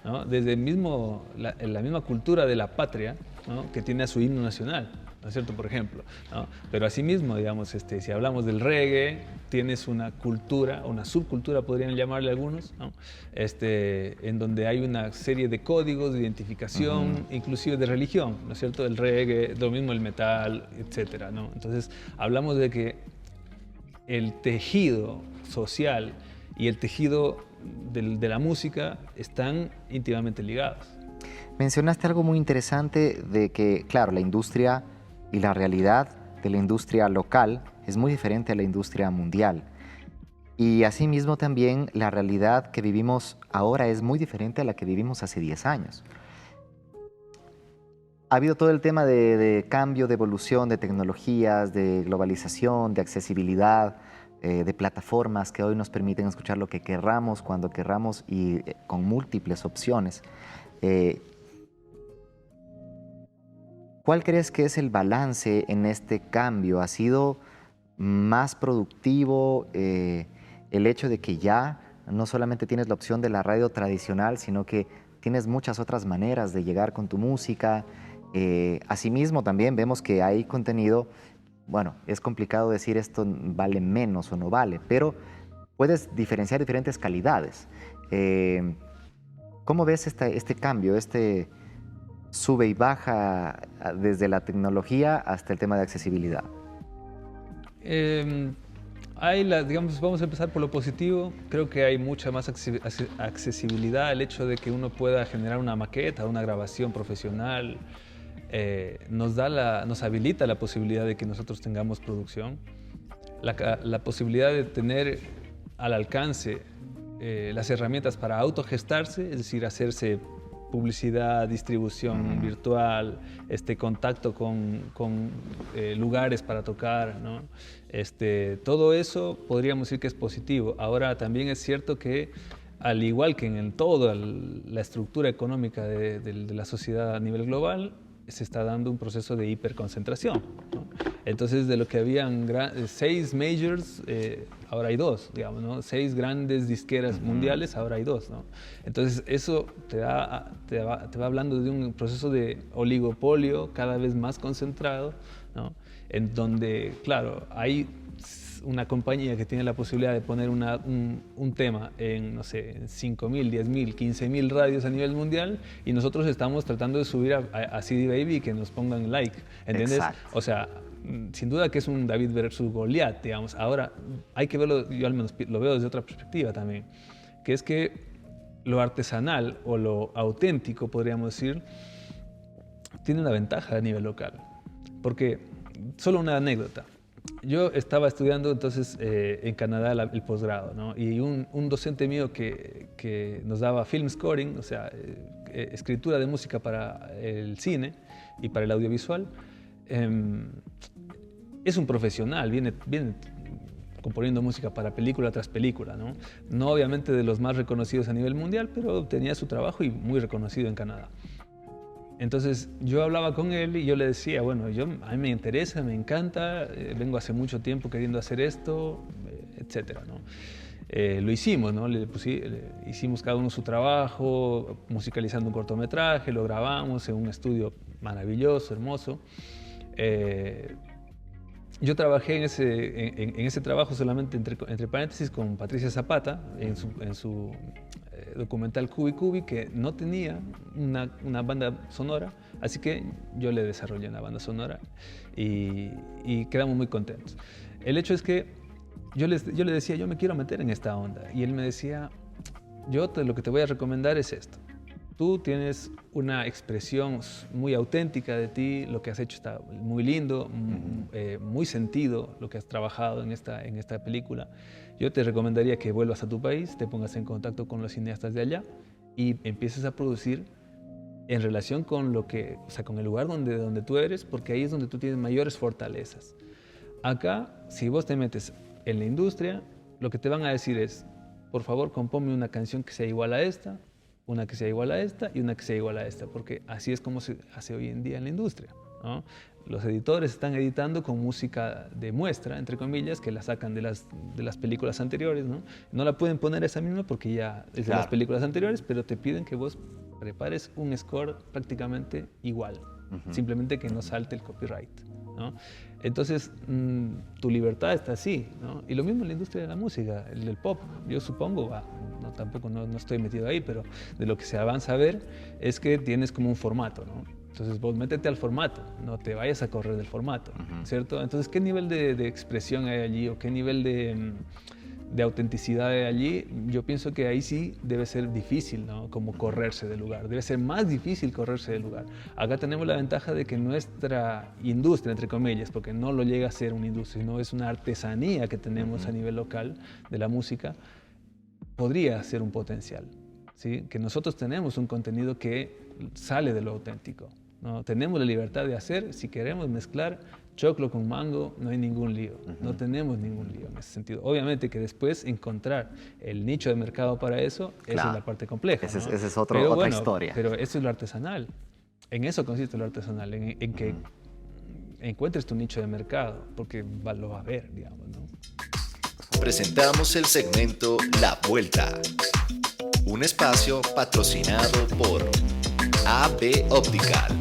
¿no? Desde la misma cultura de la patria, ¿no?, que tiene a su himno nacional, ¿no es cierto? Por ejemplo, ¿no? Pero asimismo, digamos, si hablamos del reggae, tienes una cultura, una subcultura, podrían llamarle algunos, ¿no?, en donde hay una serie de códigos de identificación, inclusive de religión, ¿no es cierto? El reggae, lo mismo el metal, etcétera, ¿no? Entonces, hablamos de que el tejido social y el tejido de la música están íntimamente ligados. Mencionaste algo muy interesante de que, claro, la industria y la realidad de la industria local es muy diferente a la industria mundial. Y asimismo también la realidad que vivimos ahora es muy diferente a la que vivimos hace 10 años. Ha habido todo el tema de cambio, de evolución, de tecnologías, de globalización, de accesibilidad, de plataformas que hoy nos permiten escuchar lo que querramos, cuando querramos y con múltiples opciones. ¿Cuál crees que es el balance en este cambio? ¿Ha sido más productivo el hecho de que ya no solamente tienes la opción de la radio tradicional, sino que tienes muchas otras maneras de llegar con tu música? Asimismo, también vemos que hay contenido bueno, es complicado decir esto vale menos o no vale, pero puedes diferenciar diferentes calidades. ¿Cómo ves este cambio, este sube y baja desde la tecnología hasta el tema de accesibilidad? Digamos, vamos a empezar por lo positivo. Creo que hay mucha más accesibilidad. El hecho de que uno pueda generar una maqueta, una grabación profesional, nos habilita la posibilidad de que nosotros tengamos producción, la posibilidad de tener al alcance las herramientas para autogestarse, es decir, hacerse publicidad, distribución virtual, contacto con lugares para tocar, ¿no? Todo eso podríamos decir que es positivo. Ahora también es cierto que al igual que en toda la estructura económica de la sociedad a nivel global, se está dando un proceso de hiperconcentración, ¿no? Entonces, de lo que habían 6 majors, ahora hay 2, digamos, ¿no? 6 grandes disqueras mundiales, ahora hay 2, ¿no? Entonces, eso te va hablando de un proceso de oligopolio cada vez más concentrado, ¿no? En donde, claro, hay una compañía que tiene la posibilidad de poner un tema en, no sé, en 5.000, 10.000, 15.000 radios a nivel mundial, y nosotros estamos tratando de subir a CD Baby que nos pongan like, ¿entiendes? Exacto. O sea, sin duda que es un David versus Goliat, digamos. Ahora, hay que verlo, yo al menos lo veo desde otra perspectiva también, que es que lo artesanal o lo auténtico, podríamos decir, tiene una ventaja a nivel local. Porque, solo una anécdota. Yo estaba estudiando entonces en Canadá el posgrado, ¿no? Y un docente mío que nos daba film scoring, o sea, escritura de música para el cine y para el audiovisual, es un profesional, viene componiendo música para película tras película, ¿no? No obviamente de los más reconocidos a nivel mundial, pero tenía su trabajo y muy reconocido en Canadá. Entonces yo hablaba con él y yo le decía, bueno, a mí me interesa, me encanta, vengo hace mucho tiempo queriendo hacer esto, etcétera, ¿no? Lo hicimos, ¿no? Hicimos cada uno su trabajo, musicalizando un cortometraje, lo grabamos en un estudio maravilloso, hermoso. Yo trabajé en ese trabajo solamente entre paréntesis con Patricia Zapata en su documental Cubi Cubi, que no tenía una banda sonora, así que yo le desarrollé una banda sonora y quedamos muy contentos. El hecho es que yo le decía, yo me quiero meter en esta onda, y él me decía, lo que te voy a recomendar es esto. Tú tienes una expresión muy auténtica de ti, lo que has hecho está muy lindo, muy sentido lo que has trabajado en esta película. Yo te recomendaría que vuelvas a tu país, te pongas en contacto con los cineastas de allá y empieces a producir en relación con con el lugar donde tú eres, porque ahí es donde tú tienes mayores fortalezas. Acá, si vos te metes en la industria, lo que te van a decir es, por favor, compónme una canción que sea igual a esta, una que sea igual a esta y una que sea igual a esta, porque así es como se hace hoy en día en la industria, ¿no? Los editores están editando con música de muestra, entre comillas, que la sacan de las películas anteriores, ¿no? No la pueden poner esa misma porque ya es de las películas anteriores, pero te piden que vos prepares un score prácticamente igual, simplemente que no salte el copyright, ¿no? Entonces, tu libertad está así, ¿no? Y lo mismo en la industria de la música, el pop. Yo supongo, tampoco no estoy metido ahí, pero de lo que se avanza a ver es que tienes como un formato, ¿no? Entonces, vos métete al formato, no te vayas a correr del formato, ¿cierto? Entonces, ¿qué nivel de expresión hay allí o qué nivel de autenticidad hay allí? Yo pienso que ahí sí debe ser difícil, ¿no? Como correrse del lugar. Debe ser más difícil correrse del lugar. Acá tenemos la ventaja de que nuestra industria, entre comillas, porque no lo llega a ser una industria, sino es una artesanía que tenemos a nivel local de la música, podría ser un potencial, ¿sí? Que nosotros tenemos un contenido que sale de lo auténtico, ¿no? Tenemos la libertad de hacer, si queremos mezclar choclo con mango, no hay ningún lío, no tenemos ningún lío en ese sentido. Obviamente que después encontrar el nicho de mercado para eso, claro, esa es la parte compleja, ¿no? Esa es otra historia. Pero eso es lo artesanal, en eso consiste lo artesanal, en que encuentres tu nicho de mercado, porque lo va a ver, digamos, ¿no? Presentamos el segmento La Vuelta, un espacio patrocinado por AB Optical.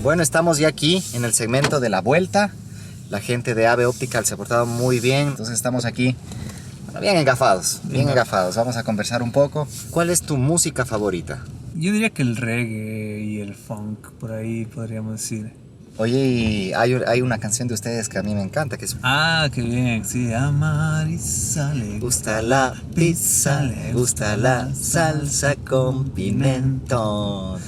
Bueno, estamos ya aquí en el segmento de la vuelta. La gente de AVE Optical se ha portado muy bien. Entonces estamos aquí, bueno, bien engafados, bien engafados. Vamos a conversar un poco. ¿Cuál es tu música favorita? Yo diría que el reggae y el funk, por ahí podríamos decir. Oye, y hay una canción de ustedes que a mí me encanta, que es... Ah, qué bien, sí. A Marisa le gusta la pizza, le gusta la salsa con pimentón.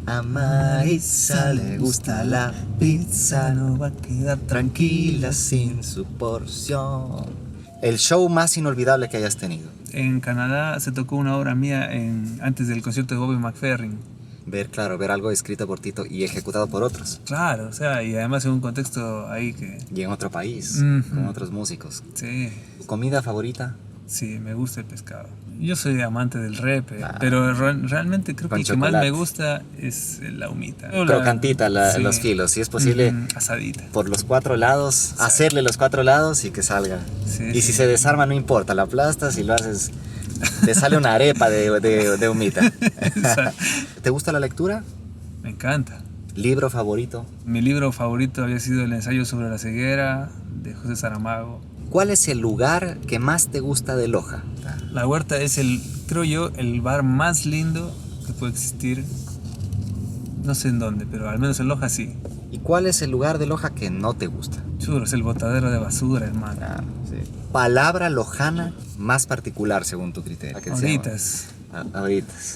A Marisa le gusta la pizza, no va a quedar tranquila sin su porción. El show más inolvidable que hayas tenido. En Canadá se tocó una obra mía antes del concierto de Bobby McFerrin. Ver algo escrito por Tito y ejecutado por otros. Claro, o sea, y además en un contexto ahí que... Y en otro país, con otros músicos. Sí. ¿Tu comida favorita? Sí, me gusta el pescado. Yo soy amante del repe, pero realmente creo que Con el que más chocolate. me gusta es la humita. Crocantita Sí. los filos, si es posible, Asadita. por los 4 lados, hacerle los 4 lados y que salga. Sí, Y si sí. se desarma no importa, la aplastas y lo haces, te sale una arepa de humita. ¿Te gusta la lectura? Me encanta. ¿Libro favorito? Mi libro favorito había sido El ensayo sobre la ceguera, de José Saramago. ¿Cuál es el lugar que más te gusta de Loja? La Huerta es creo yo, el bar más lindo que puede existir. No sé en dónde, pero al menos en Loja sí. ¿Y cuál es el lugar de Loja que no te gusta? Churro, es el botadero de basura, hermano. Palabra lojana más particular según tu criterio. Ahoritas.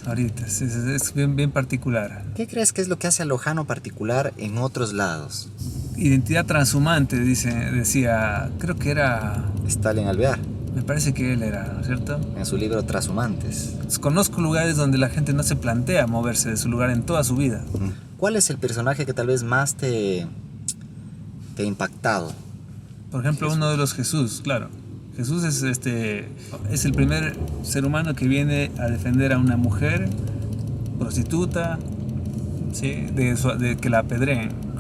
Ahoritas. Es bien, bien particular. ¿Qué crees que es lo que hace a lojano particular en otros lados? Identidad transhumante, decía, creo que era... Stalin Alvear, Me parece que él era, ¿no es cierto? en su libro Trashumantes. Conozco lugares donde la gente no se plantea moverse de su lugar en toda su vida. ¿Cuál es el personaje que tal vez más te ha impactado? Por ejemplo, Jesús. uno de los Jesús, claro. Jesús es el primer ser humano que viene a defender a una mujer prostituta, ¿sí? de que la apedreen.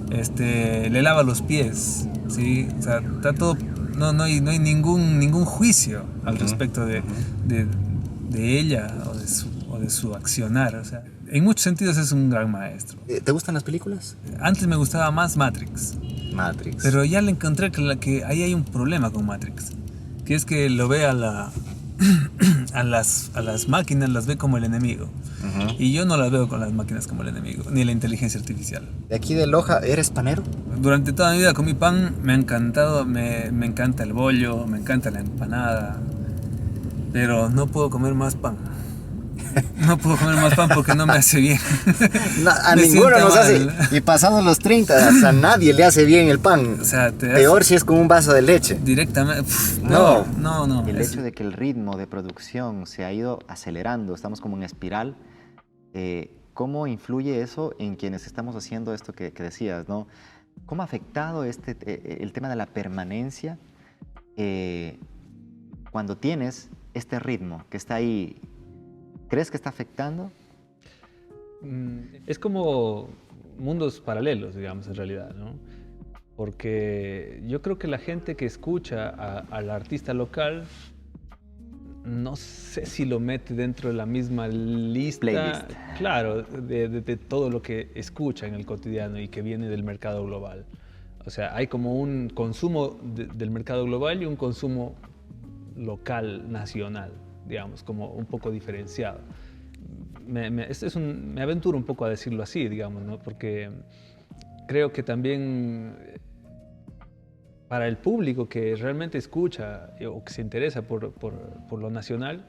Le lava los pies, ¿sí? O sea, está todo, no hay ningún juicio al respecto de ella o de su accionar. O sea, en muchos sentidos es un gran maestro. ¿Te gustan las películas? Antes me gustaba más Matrix. Matrix. Pero ya le encontré que ahí hay un problema con Matrix, que es que lo ve a las máquinas, las ve como el enemigo. Y yo no las veo con las máquinas como el enemigo, ni la inteligencia artificial. De aquí de Loja, ¿eres panero? Durante toda mi vida comí pan, me ha encantado, me encanta el bollo, me encanta la empanada, pero no puedo comer más pan. No puedo comer más pan porque no me hace bien. No, a Me ninguno sienta nos mal. hace. Y pasados los 30, hasta nadie le hace bien el pan. O sea, Peor si es con un vaso de leche. directamente. No. No. El hecho de que el ritmo de producción se ha ido acelerando, estamos como en espiral, ¿cómo influye eso en quienes estamos haciendo esto que decías, ¿no? ¿Cómo ha afectado el tema de la permanencia cuando tienes este ritmo que está ahí? ¿Crees que está afectando? Es como mundos paralelos, digamos, en realidad, ¿no? Porque yo creo que la gente que escucha al artista local, no sé si lo mete dentro de la misma lista, Playlist. claro, de todo lo que escucha en el cotidiano y que viene del mercado global. O sea, hay como un consumo del mercado global y un consumo local, nacional, digamos, como un poco diferenciado. Me aventuro un poco a decirlo así, digamos, ¿no? Porque creo que también para el público que realmente escucha o que se interesa por lo nacional,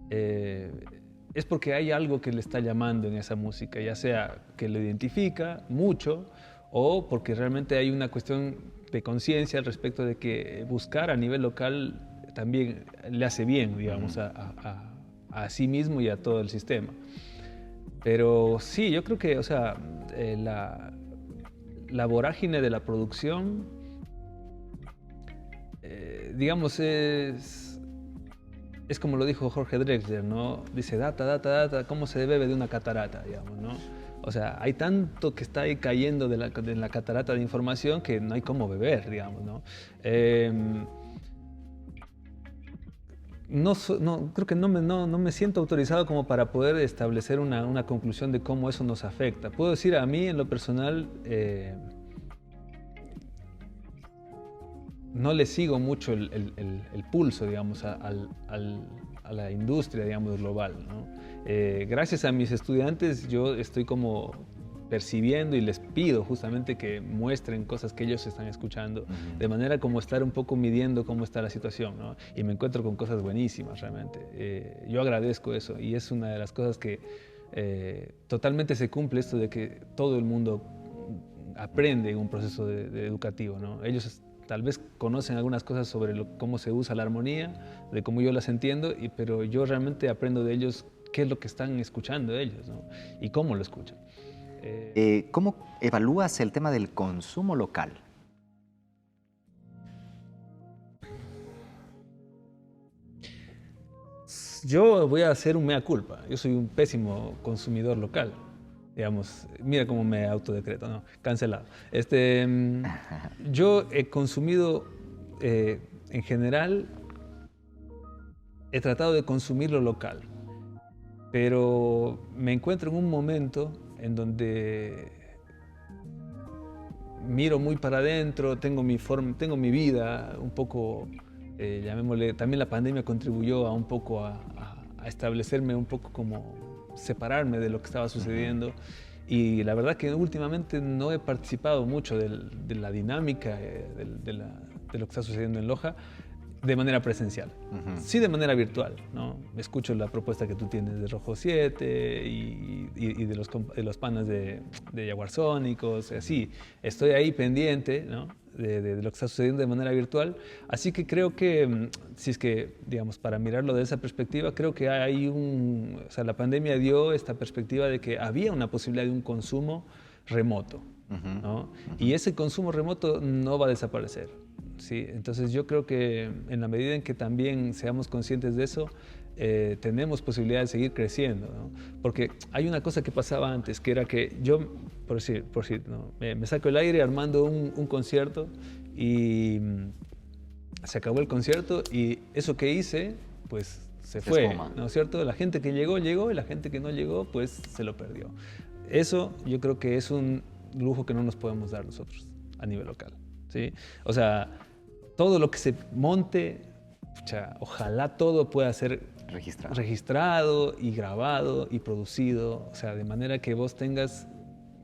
es porque hay algo que le está llamando en esa música, ya sea que lo identifica mucho o porque realmente hay una cuestión de conciencia al respecto de que buscar a nivel local también le hace bien, digamos, a sí mismo y a todo el sistema. Pero sí, yo creo que, o sea, la vorágine de la producción, digamos, es como lo dijo Jorge Drexler, ¿no? Dice, data, ¿cómo se bebe de una catarata, digamos, ¿no? O sea, hay tanto que está ahí cayendo de la catarata de información que no hay cómo beber, digamos, ¿no? creo que no me siento autorizado como para poder establecer una conclusión de cómo eso nos afecta. Puedo decir, a mí en lo personal, no le sigo mucho el pulso, digamos, a la industria, digamos, global, ¿no? Gracias a mis estudiantes yo estoy como percibiendo y les pido justamente que muestren cosas que ellos están escuchando, de manera como estar un poco midiendo cómo está la situación, ¿no? Y me encuentro con cosas buenísimas realmente. Yo agradezco eso y es una de las cosas que totalmente se cumple, esto de que todo el mundo aprende en un proceso de educativo, ¿no? Ellos tal vez conocen algunas cosas sobre cómo se usa la armonía, de cómo yo las entiendo, pero yo realmente aprendo de ellos qué es lo que están escuchando ellos, ¿no? Y cómo lo escuchan. ¿Cómo evalúas el tema del consumo local? Yo voy a hacer un mea culpa. Yo soy un pésimo consumidor local. Digamos, mira cómo me autodecreto, ¿no? Cancelado. Yo he consumido, en general, he tratado de consumir lo local, pero me encuentro en un momento en donde miro muy para adentro, tengo mi vida un poco, llamémosle, también la pandemia contribuyó a un poco a establecerme un poco como separarme de lo que estaba sucediendo, y la verdad que últimamente no he participado mucho de la dinámica de lo que está sucediendo en Loja de manera presencial, sí de manera virtual, ¿no? Escucho la propuesta que tú tienes de Rojo 7 y de los panas de Jaguarsónicos, así, estoy ahí pendiente, ¿no? de lo que está sucediendo de manera virtual, así que creo que, si es que, digamos, para mirarlo de esa perspectiva, creo que hay o sea, la pandemia dio esta perspectiva de que había una posibilidad de un consumo remoto, ¿no? Y ese consumo remoto no va a desaparecer. Sí, entonces yo creo que en la medida en que también seamos conscientes de eso, tenemos posibilidad de seguir creciendo, ¿no? Porque hay una cosa que pasaba antes, que era que yo, por decir, ¿no? me saco el aire armando un concierto y se acabó el concierto y eso que hice, pues se fue, ¿no es cierto? La gente que llegó, llegó, y la gente que no llegó, pues se lo perdió. Eso yo creo que es un lujo que no nos podemos dar nosotros a nivel local, ¿sí? O sea, todo lo que se monte, ojalá todo pueda ser registrado y grabado y producido, o sea, de manera que vos tengas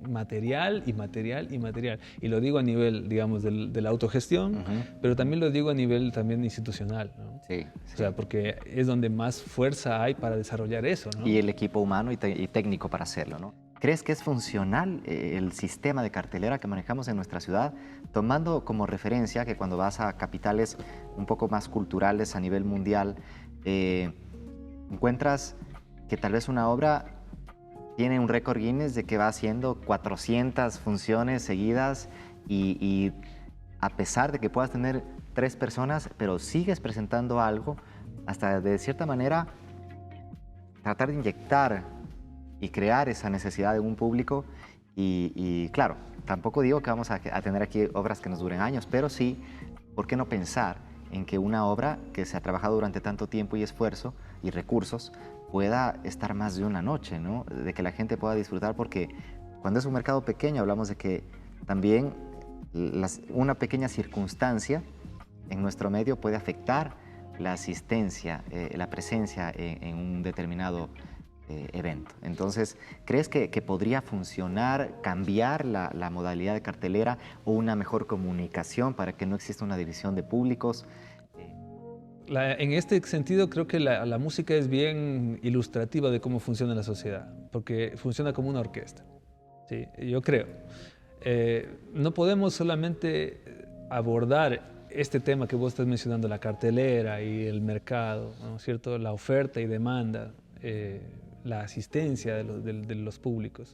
material y material y material. Y lo digo a nivel, digamos, de la autogestión, pero también lo digo a nivel también institucional, ¿no? Sí. O sea, porque es donde más fuerza hay para desarrollar eso, ¿no? Y el equipo humano y técnico para hacerlo, ¿no? ¿Crees que es funcional el sistema de cartelera que manejamos en nuestra ciudad, tomando como referencia que cuando vas a capitales un poco más culturales a nivel mundial, encuentras que tal vez una obra tiene un récord Guinness de que va haciendo 400 funciones seguidas y a pesar de que puedas tener 3 personas, pero sigues presentando algo, hasta de cierta manera tratar de inyectar y crear esa necesidad de un público y claro, tampoco digo que vamos a tener aquí obras que nos duren años, pero sí, ¿por qué no pensar en que una obra que se ha trabajado durante tanto tiempo y esfuerzo y recursos pueda estar más de una noche, ¿no? De que la gente pueda disfrutar, porque cuando es un mercado pequeño hablamos de que también una pequeña circunstancia en nuestro medio puede afectar la asistencia, la presencia en un determinado evento. Entonces, ¿crees que podría funcionar, cambiar la modalidad de cartelera o una mejor comunicación para que no exista una división de públicos? En este sentido, creo que la música es bien ilustrativa de cómo funciona la sociedad, porque funciona como una orquesta, ¿sí? Yo creo. No podemos solamente abordar este tema que vos estás mencionando, la cartelera y el mercado, ¿no es cierto? La oferta y demanda, la asistencia de los públicos,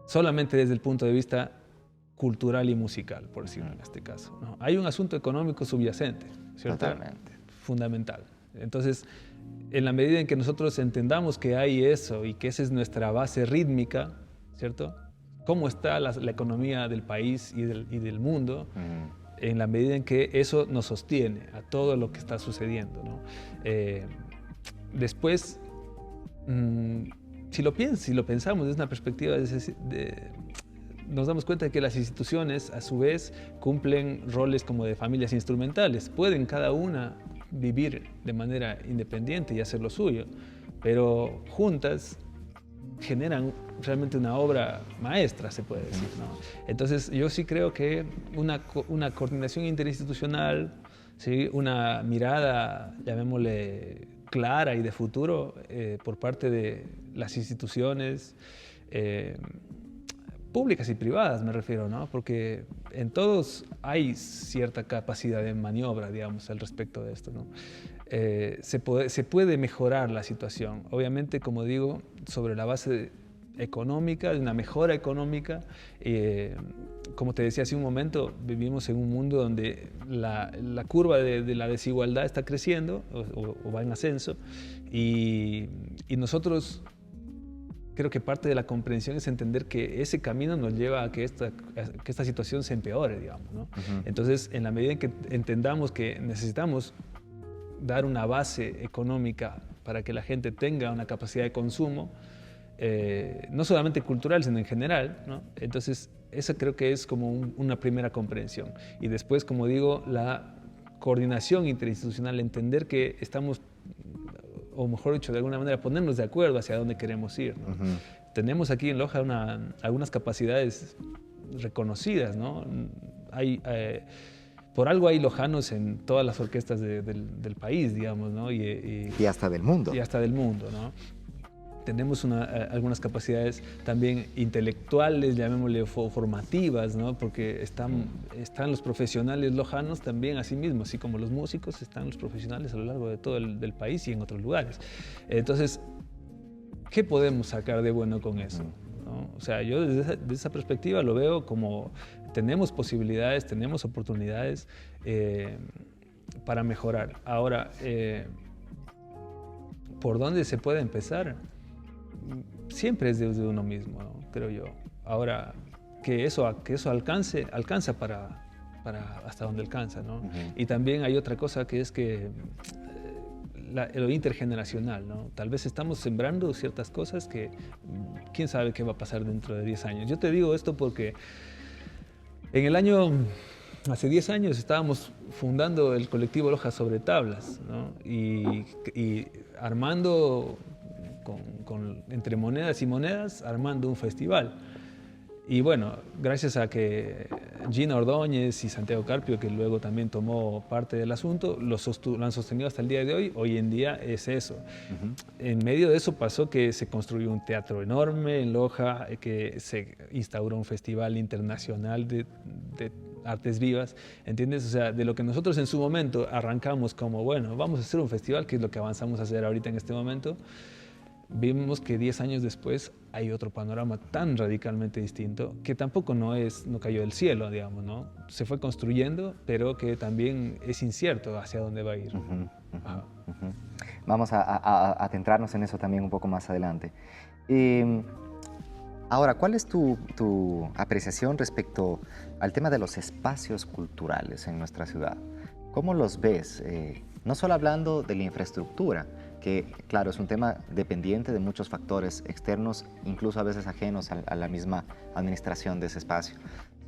solamente desde el punto de vista cultural y musical, por decirlo en este caso, ¿no? Hay un asunto económico subyacente, ¿cierto? Totalmente. Fundamental. Entonces, en la medida en que nosotros entendamos que hay eso y que esa es nuestra base rítmica, ¿cierto? Cómo está la economía del país y del mundo, en la medida en que eso nos sostiene a todo lo que está sucediendo, ¿no? Después, si lo pensamos desde una perspectiva nos damos cuenta de que las instituciones, a su vez, cumplen roles como de familias instrumentales. Pueden cada una vivir de manera independiente y hacer lo suyo, pero juntas generan realmente una obra maestra, se puede decir, ¿no? Entonces, yo sí creo que una coordinación interinstitucional, ¿sí? Una mirada, llamémosle, clara y de futuro por parte de las instituciones, públicas y privadas me refiero, ¿no? Porque en todos hay cierta capacidad de maniobra, digamos, al respecto de esto, ¿no? Se puede mejorar la situación, obviamente, como digo, sobre la base económica, de una mejora económica. Como te decía hace un momento, vivimos en un mundo donde la curva de la desigualdad está creciendo o va en ascenso, y nosotros... Creo que parte de la comprensión es entender que ese camino nos lleva a que esta situación se empeore, digamos, ¿no? Entonces, en la medida en que entendamos que necesitamos dar una base económica para que la gente tenga una capacidad de consumo, no solamente cultural, sino en general, ¿no? Entonces, esa creo que es como una primera comprensión. Y después, como digo, la coordinación interinstitucional, entender que estamos, o mejor dicho, de alguna manera, ponernos de acuerdo hacia dónde queremos ir, ¿no? Tenemos aquí en Loja algunas capacidades reconocidas, ¿no? Por algo hay lojanos en todas las orquestas del país, digamos, ¿no? Y hasta del mundo. Y hasta del mundo, ¿no? Tenemos algunas capacidades también intelectuales, llamémosle formativas, ¿no? Porque están los profesionales lojanos también, así mismo, así como los músicos, están los profesionales a lo largo de todo el país y en otros lugares. Entonces, ¿qué podemos sacar de bueno con eso, ¿no? O sea, yo desde esa perspectiva lo veo como tenemos posibilidades, tenemos oportunidades para mejorar. Ahora, ¿por dónde se puede empezar? Siempre es desde uno mismo, ¿no? Creo yo. Ahora, que eso alcanza para hasta donde alcanza, ¿no? Y también hay otra cosa que es que lo intergeneracional, ¿no? Tal vez estamos sembrando ciertas cosas que quién sabe qué va a pasar dentro de 10 años. Yo te digo esto porque hace 10 años estábamos fundando el colectivo Loja sobre Tablas, ¿no? Y armando, entre monedas y monedas, armando un festival. Y bueno, gracias a que Gina Ordóñez y Santiago Carpio, que luego también tomó parte del asunto, lo han sostenido hasta el día de hoy. Hoy en día es eso. En medio de eso pasó que se construyó un teatro enorme en Loja, que se instauró un festival internacional de artes vivas, ¿entiendes? O sea, de lo que nosotros en su momento arrancamos como, bueno, vamos a hacer un festival, que es lo que avanzamos a hacer ahorita en este momento, vimos que 10 años después hay otro panorama tan radicalmente distinto que tampoco no cayó del cielo, digamos, ¿no? Se fue construyendo, pero que también es incierto hacia dónde va a ir. Vamos a centrarnos en eso también un poco más adelante. Ahora, ¿cuál es tu apreciación respecto al tema de los espacios culturales en nuestra ciudad? ¿Cómo los ves? No solo hablando de la infraestructura, que claro, es un tema dependiente de muchos factores externos, incluso a veces ajenos a la misma administración de ese espacio,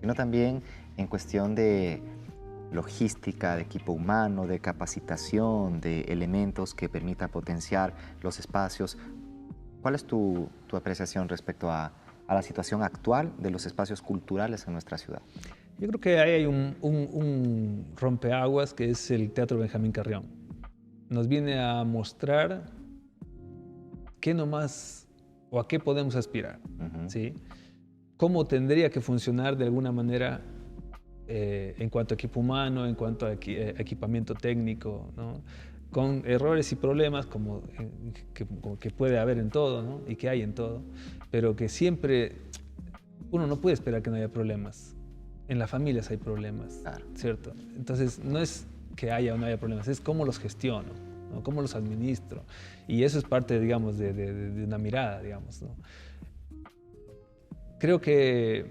sino también en cuestión de logística, de equipo humano, de capacitación, de elementos que permita potenciar los espacios. ¿Cuál es tu apreciación respecto a la situación actual de los espacios culturales en nuestra ciudad? Yo creo que ahí hay un rompeaguas que es el Teatro Benjamín Carrión. Nos viene a mostrar qué nomás o a qué podemos aspirar, ¿sí? Cómo tendría que funcionar de alguna manera en cuanto a equipo humano, en cuanto a equipamiento técnico, ¿no? Con errores y problemas como que puede haber en todo, ¿no? Y que hay en todo, pero que siempre uno no puede esperar que no haya problemas. En las familias hay problemas, claro, ¿cierto? Entonces no es que haya o no haya problemas, es cómo los gestiono, ¿no? Cómo los administro. Y eso es parte, digamos, de una mirada, digamos, ¿no? Creo que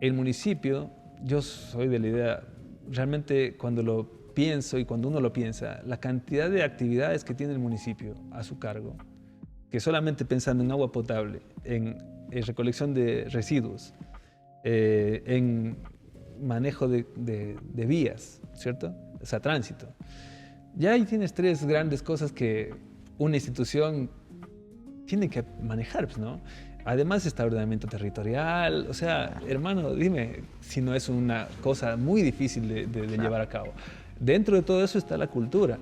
el municipio, yo soy de la idea realmente cuando lo pienso y cuando uno lo piensa, la cantidad de actividades que tiene el municipio a su cargo, que solamente pensando en agua potable, en recolección de residuos, en manejo de vías, ¿cierto? O sea, tránsito. Ya ahí tienes 3 grandes cosas que una institución tiene que manejar, pues, ¿no? Además está ordenamiento territorial, o sea, hermano, dime si no es una cosa muy difícil de llevar a cabo. Dentro de todo eso está la cultura,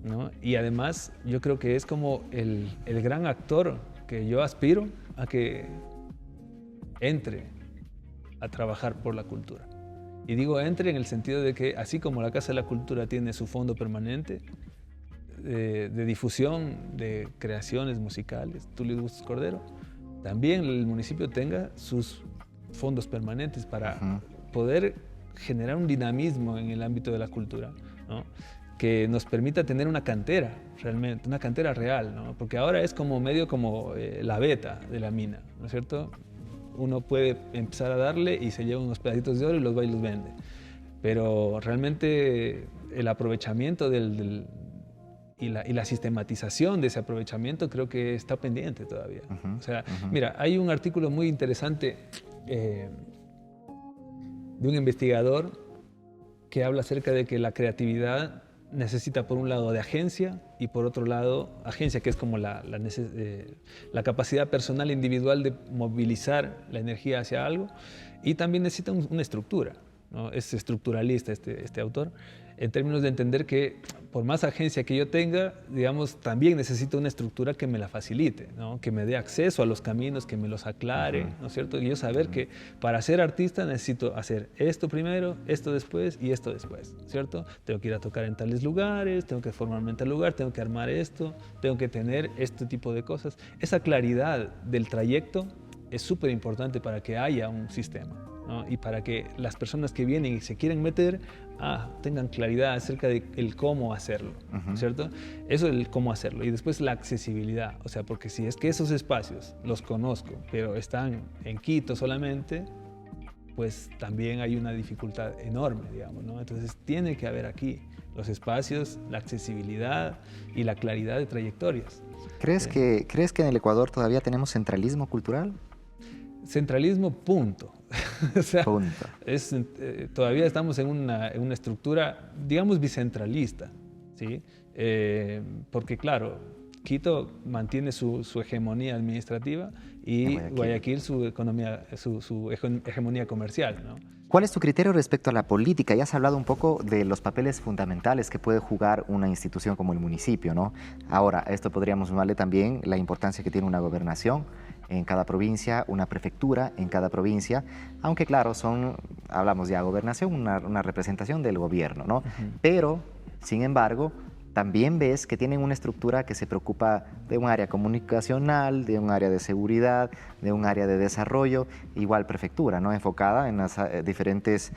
¿no? Y además yo creo que es como el gran actor que yo aspiro a que entre a trabajar por la cultura. Y digo entre en el sentido de que así como la Casa de la Cultura tiene su fondo permanente de difusión de creaciones musicales, Tulio Bustos Cordero, también el municipio tenga sus fondos permanentes para poder generar un dinamismo en el ámbito de la cultura, ¿no? Que nos permita tener una cantera realmente, una cantera real, ¿no? Porque ahora es como medio como la beta de la mina, ¿no es cierto? Uno puede empezar a darle y se lleva unos pedacitos de oro y los va y los vende. Pero realmente el aprovechamiento y la sistematización de ese aprovechamiento creo que está pendiente todavía. O sea, mira, hay un artículo muy interesante de un investigador que habla acerca de que la creatividad necesita por un lado de agencia y por otro lado, agencia que es como la capacidad personal individual de movilizar la energía hacia algo, y también necesita una estructura, ¿no? Es estructuralista este autor, en términos de entender que por más agencia que yo tenga, digamos, también necesito una estructura que me la facilite, ¿no? Que me dé acceso a los caminos, que me los aclare, ¿no es cierto? Y yo saber que para ser artista necesito hacer esto primero, esto después y esto después, ¿cierto? Tengo que ir a tocar en tales lugares, tengo que formarme en tal lugar, tengo que armar esto, tengo que tener este tipo de cosas. Esa claridad del trayecto es súper importante para que haya un sistema, ¿no? Y para que las personas que vienen y se quieren meter tengan claridad acerca del cómo hacerlo, ¿cierto? Eso es el cómo hacerlo. Y después la accesibilidad, o sea, porque si es que esos espacios los conozco, pero están en Quito solamente, pues también hay una dificultad enorme, digamos, ¿no? Entonces tiene que haber aquí los espacios, la accesibilidad y la claridad de trayectorias. ¿Crees que en el Ecuador todavía tenemos centralismo cultural? Centralismo, punto. O sea, punto. Todavía estamos en una estructura, digamos, bicentralista, ¿sí? Porque, claro, Quito mantiene su hegemonía administrativa y Guayaquil su hegemonía comercial, ¿no? ¿Cuál es tu criterio respecto a la política? Ya has hablado un poco de los papeles fundamentales que puede jugar una institución como el municipio, ¿no? Ahora, a esto podríamos sumarle también la importancia que tiene una gobernación en cada provincia, una prefectura en cada provincia, aunque claro, hablamos ya de gobernación, una representación del gobierno, ¿no? Pero, sin embargo, también ves que tienen una estructura que se preocupa de un área comunicacional, de un área de seguridad, de un área de desarrollo, igual prefectura, ¿no? Enfocada en las diferentes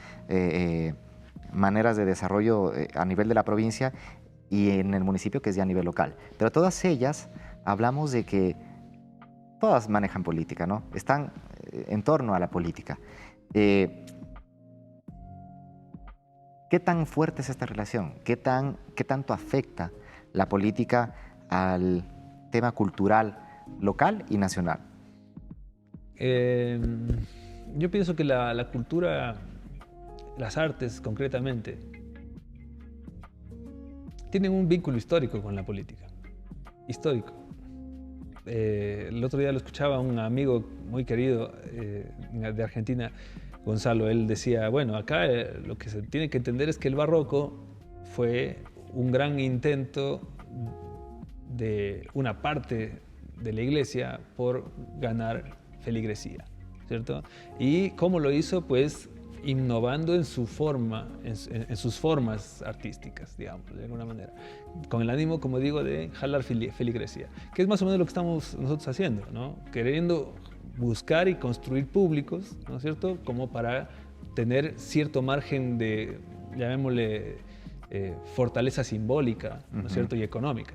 maneras de desarrollo a nivel de la provincia y en el municipio, que es ya a nivel local. Pero todas ellas hablamos de que todas manejan política, ¿no? Están en torno a la política. ¿Qué tan fuerte es esta relación? ¿Qué tanto afecta la política al tema cultural local y nacional? Yo pienso que la cultura, las artes concretamente, tienen un vínculo histórico con la política. Histórico. El otro día lo escuchaba un amigo muy querido de Argentina, Gonzalo. Él decía, bueno, acá lo que se tiene que entender es que el barroco fue un gran intento de una parte de la iglesia por ganar feligresía, ¿cierto? ¿Y cómo lo hizo? Pues innovando en su forma, en sus formas artísticas, digamos, de alguna manera, con el ánimo, como digo, de jalar feligresía, que es más o menos lo que estamos nosotros haciendo, ¿no? Queriendo buscar y construir públicos, ¿no es cierto?, como para tener cierto margen de, llamémosle, fortaleza simbólica, ¿no es cierto?, y económica.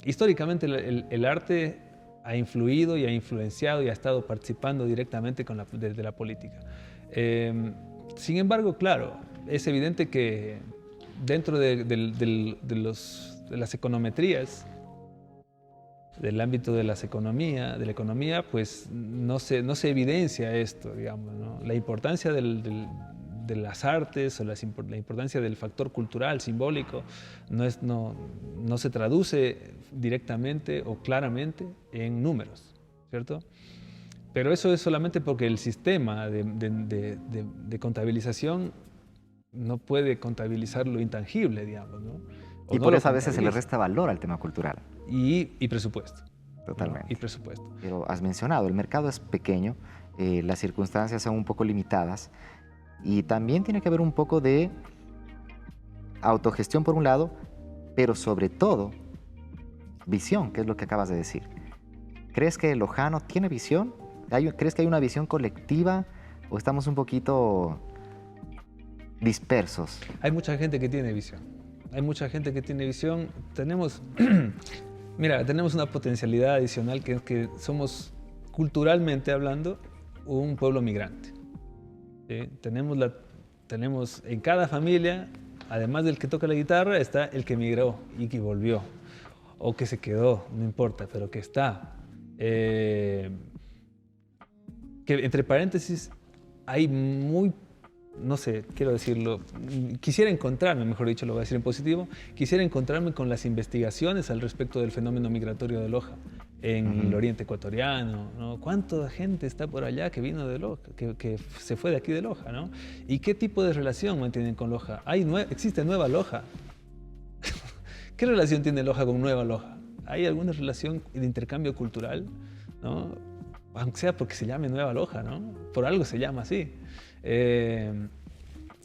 Históricamente el arte ha influido y ha influenciado y ha estado participando directamente desde la política. Sin embargo, claro, es evidente que dentro de las econometrías, del ámbito de la economía, pues no se evidencia esto, digamos, ¿no? La importancia de las artes o la importancia del factor cultural, simbólico, no se traduce directamente o claramente en números, ¿cierto? Pero eso es solamente porque el sistema de contabilización no puede contabilizar lo intangible, digamos, ¿no? O Y no por lo eso a veces se le contabiliza. resta valor al tema cultural. Y presupuesto. ¿No? Totalmente. Y presupuesto. Pero has mencionado, el mercado es pequeño, las circunstancias son un poco limitadas y también tiene que haber un poco de autogestión por un lado, pero sobre todo visión, que es lo que acabas de decir. ¿Crees que Lojano tiene visión? ¿Crees que hay una visión colectiva o estamos un poquito dispersos? Hay mucha gente que tiene visión. Hay mucha gente que tiene visión. Tenemos, mira, tenemos una potencialidad adicional que es que somos, culturalmente hablando, un pueblo migrante. ¿Sí? Tenemos en cada familia, además del que toca la guitarra, está el que migró y que volvió. O que se quedó, no importa, pero que está. Que entre paréntesis hay muy, no sé, quiero decirlo, quisiera encontrarme, mejor dicho, lo voy a decir en positivo, quisiera encontrarme con las investigaciones al respecto del fenómeno migratorio de Loja en el oriente ecuatoriano, ¿no? ¿Cuánta gente está por allá que vino de Loja, que se fue de aquí de Loja, ¿no? ¿Y qué tipo de relación mantienen con Loja? ¿Existe Nueva Loja? ¿Qué relación tiene Loja con Nueva Loja? ¿Hay alguna relación de intercambio cultural? ¿No? Aunque sea porque se llame Nueva Loja, ¿no? Por algo se llama así.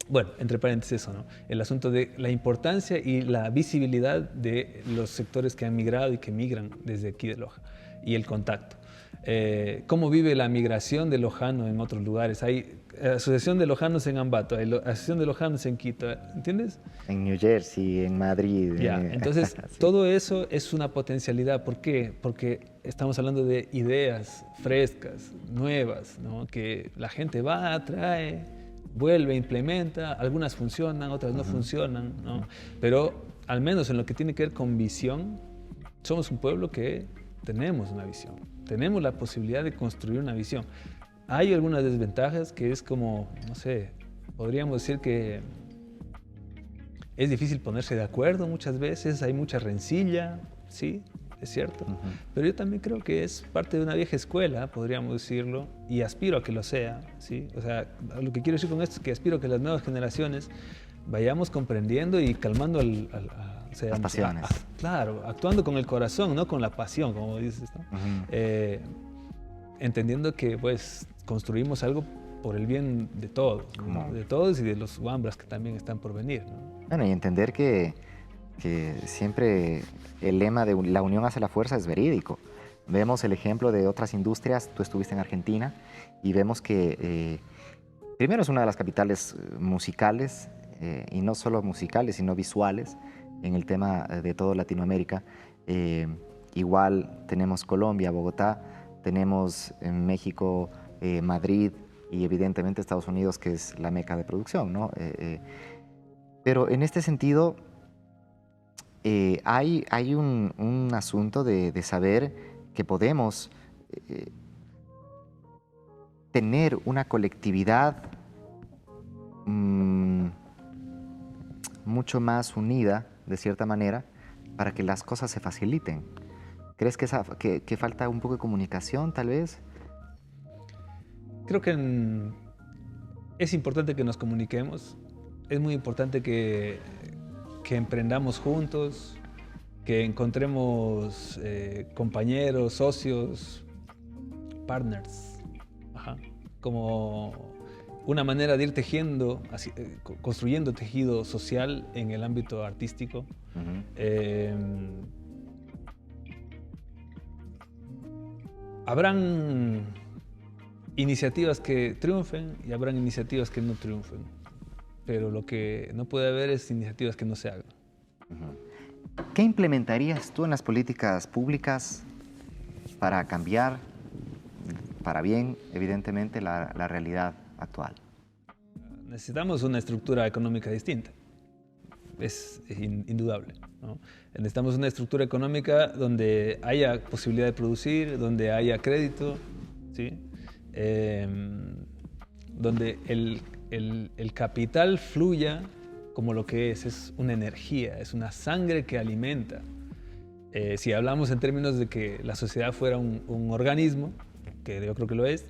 Bueno, entre paréntesis eso, ¿no? El asunto de la importancia y la visibilidad de los sectores que han migrado y que migran desde aquí de Loja y el contacto. ¿Cómo vive la migración de lojano en otros lugares? Hay asociación de lojanos en Ambato, hay asociación de lojanos en Quito, ¿entiendes? En New Jersey, en Madrid. Ya, entonces Sí. todo eso es una potencialidad. ¿Por qué? Porque estamos hablando de ideas frescas, nuevas, ¿no? Que la gente va, trae, vuelve, implementa, algunas funcionan, otras no funcionan, ¿no? Pero al menos en lo que tiene que ver con visión, somos un pueblo que tenemos una visión, tenemos la posibilidad de construir una visión. Hay algunas desventajas que es como, no sé, podríamos decir que es difícil ponerse de acuerdo muchas veces, hay mucha rencilla, sí, es cierto. Pero yo también creo que es parte de una vieja escuela, podríamos decirlo, y aspiro a que lo sea, ¿sí? O sea, lo que quiero decir con esto es que aspiro a que las nuevas generaciones vayamos comprendiendo y calmando Las pasiones. Claro, actuando con el corazón, no con la pasión, como dices, ¿no? Entendiendo que pues construimos algo por el bien de todos, ¿no? De todos y de los Wambras que también están por venir, ¿no? Bueno, y entender que siempre el lema de la unión hace la fuerza es verídico. Vemos el ejemplo de otras industrias, tú estuviste en Argentina, y vemos que primero es una de las capitales musicales, y no solo musicales, sino visuales, en el tema de toda Latinoamérica. Igual tenemos Colombia, Bogotá, tenemos en México Madrid y evidentemente Estados Unidos, que es la meca de producción, ¿no? Pero en este sentido hay un asunto de saber que podemos tener una colectividad mucho más unida, de cierta manera, para que las cosas se faciliten. ¿Crees que falta un poco de comunicación, tal vez? Creo que es importante que nos comuniquemos, es muy importante que emprendamos juntos, que encontremos compañeros, socios, partners, como una manera de ir tejiendo, construyendo tejido social en el ámbito artístico. Habrán iniciativas que triunfen y habrán iniciativas que no triunfen, pero lo que no puede haber es iniciativas que no se hagan. ¿Qué implementarías tú en las políticas públicas para cambiar, para bien, evidentemente, la realidad actual? necesitamos una estructura económica distinta. Es indudable, ¿no? Necesitamos una estructura económica donde haya posibilidad de producir, donde haya crédito, ¿sí? Donde el capital fluya como lo que es una energía, es una sangre que alimenta. Si hablamos en términos de que la sociedad fuera un organismo, que yo creo que lo es,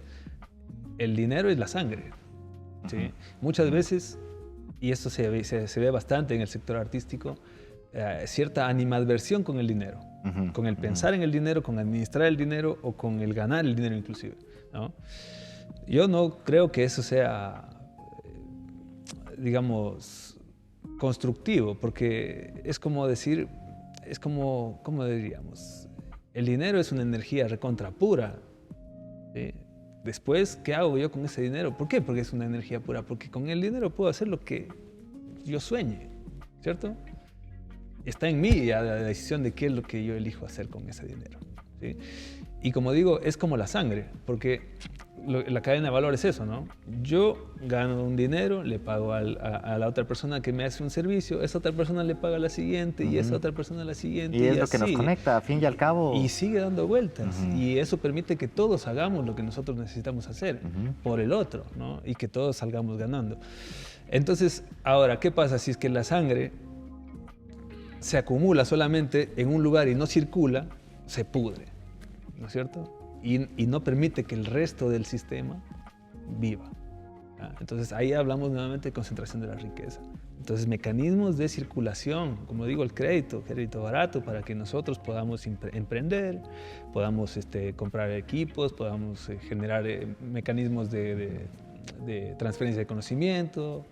el dinero es la sangre, ¿sí? Muchas veces, y esto se ve bastante en el sector artístico, cierta animadversión con el dinero, con el pensar en el dinero, con administrar el dinero o con el ganar el dinero inclusive, ¿no? Yo no creo que eso sea, digamos, constructivo, porque es como decir, es como, ¿cómo diríamos? El dinero es una energía recontra pura, ¿sí? Después, ¿qué hago yo con ese dinero? ¿Por qué? Porque es una energía pura, porque con el dinero puedo hacer lo que yo sueñe, ¿cierto? Está en mí ya la decisión de qué es lo que yo elijo hacer con ese dinero, ¿sí? Y como digo, es como la sangre, porque la cadena de valor es eso, ¿no? Yo gano un dinero, le pago a la otra persona que me hace un servicio, esa otra persona le paga a la siguiente y esa otra persona a la siguiente. Y es lo que nos conecta, a fin y al cabo. Y sigue dando vueltas. Y eso permite que todos hagamos lo que nosotros necesitamos hacer por el otro, ¿no? Y que todos salgamos ganando. Entonces, ahora, ¿qué pasa si es que la sangre se acumula solamente en un lugar y no circula? Se pudre, ¿no es cierto? Y no permite que el resto del sistema viva. Entonces ahí hablamos nuevamente de concentración de la riqueza. Entonces mecanismos de circulación, como digo, el crédito barato para que nosotros podamos emprender, podamos comprar equipos, podamos generar mecanismos de transferencia de conocimiento,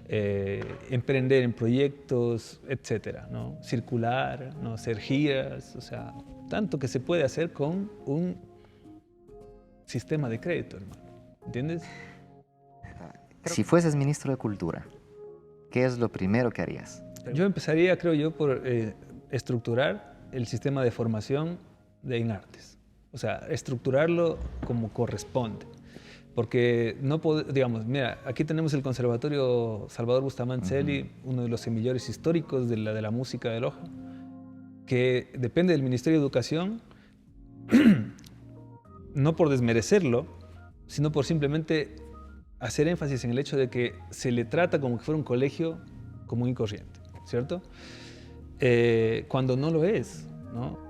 emprender en proyectos, etcétera, ¿no? Circular, ¿no? Hacer giras, o sea, tanto que se puede hacer con un sistema de crédito, hermano. ¿Entiendes? Si fueses ministro de Cultura, ¿qué es lo primero que harías? Yo empezaría, creo yo, por estructurar el sistema de formación en artes. O sea, estructurarlo como corresponde. Porque no digamos, mira, aquí tenemos el Conservatorio Salvador Bustamante Celi, uno de los semilleros históricos de la música de Loja, que depende del Ministerio de Educación, no por desmerecerlo, sino por simplemente hacer énfasis en el hecho de que se le trata como que fuera un colegio común y corriente, ¿cierto? Cuando no lo es, ¿no?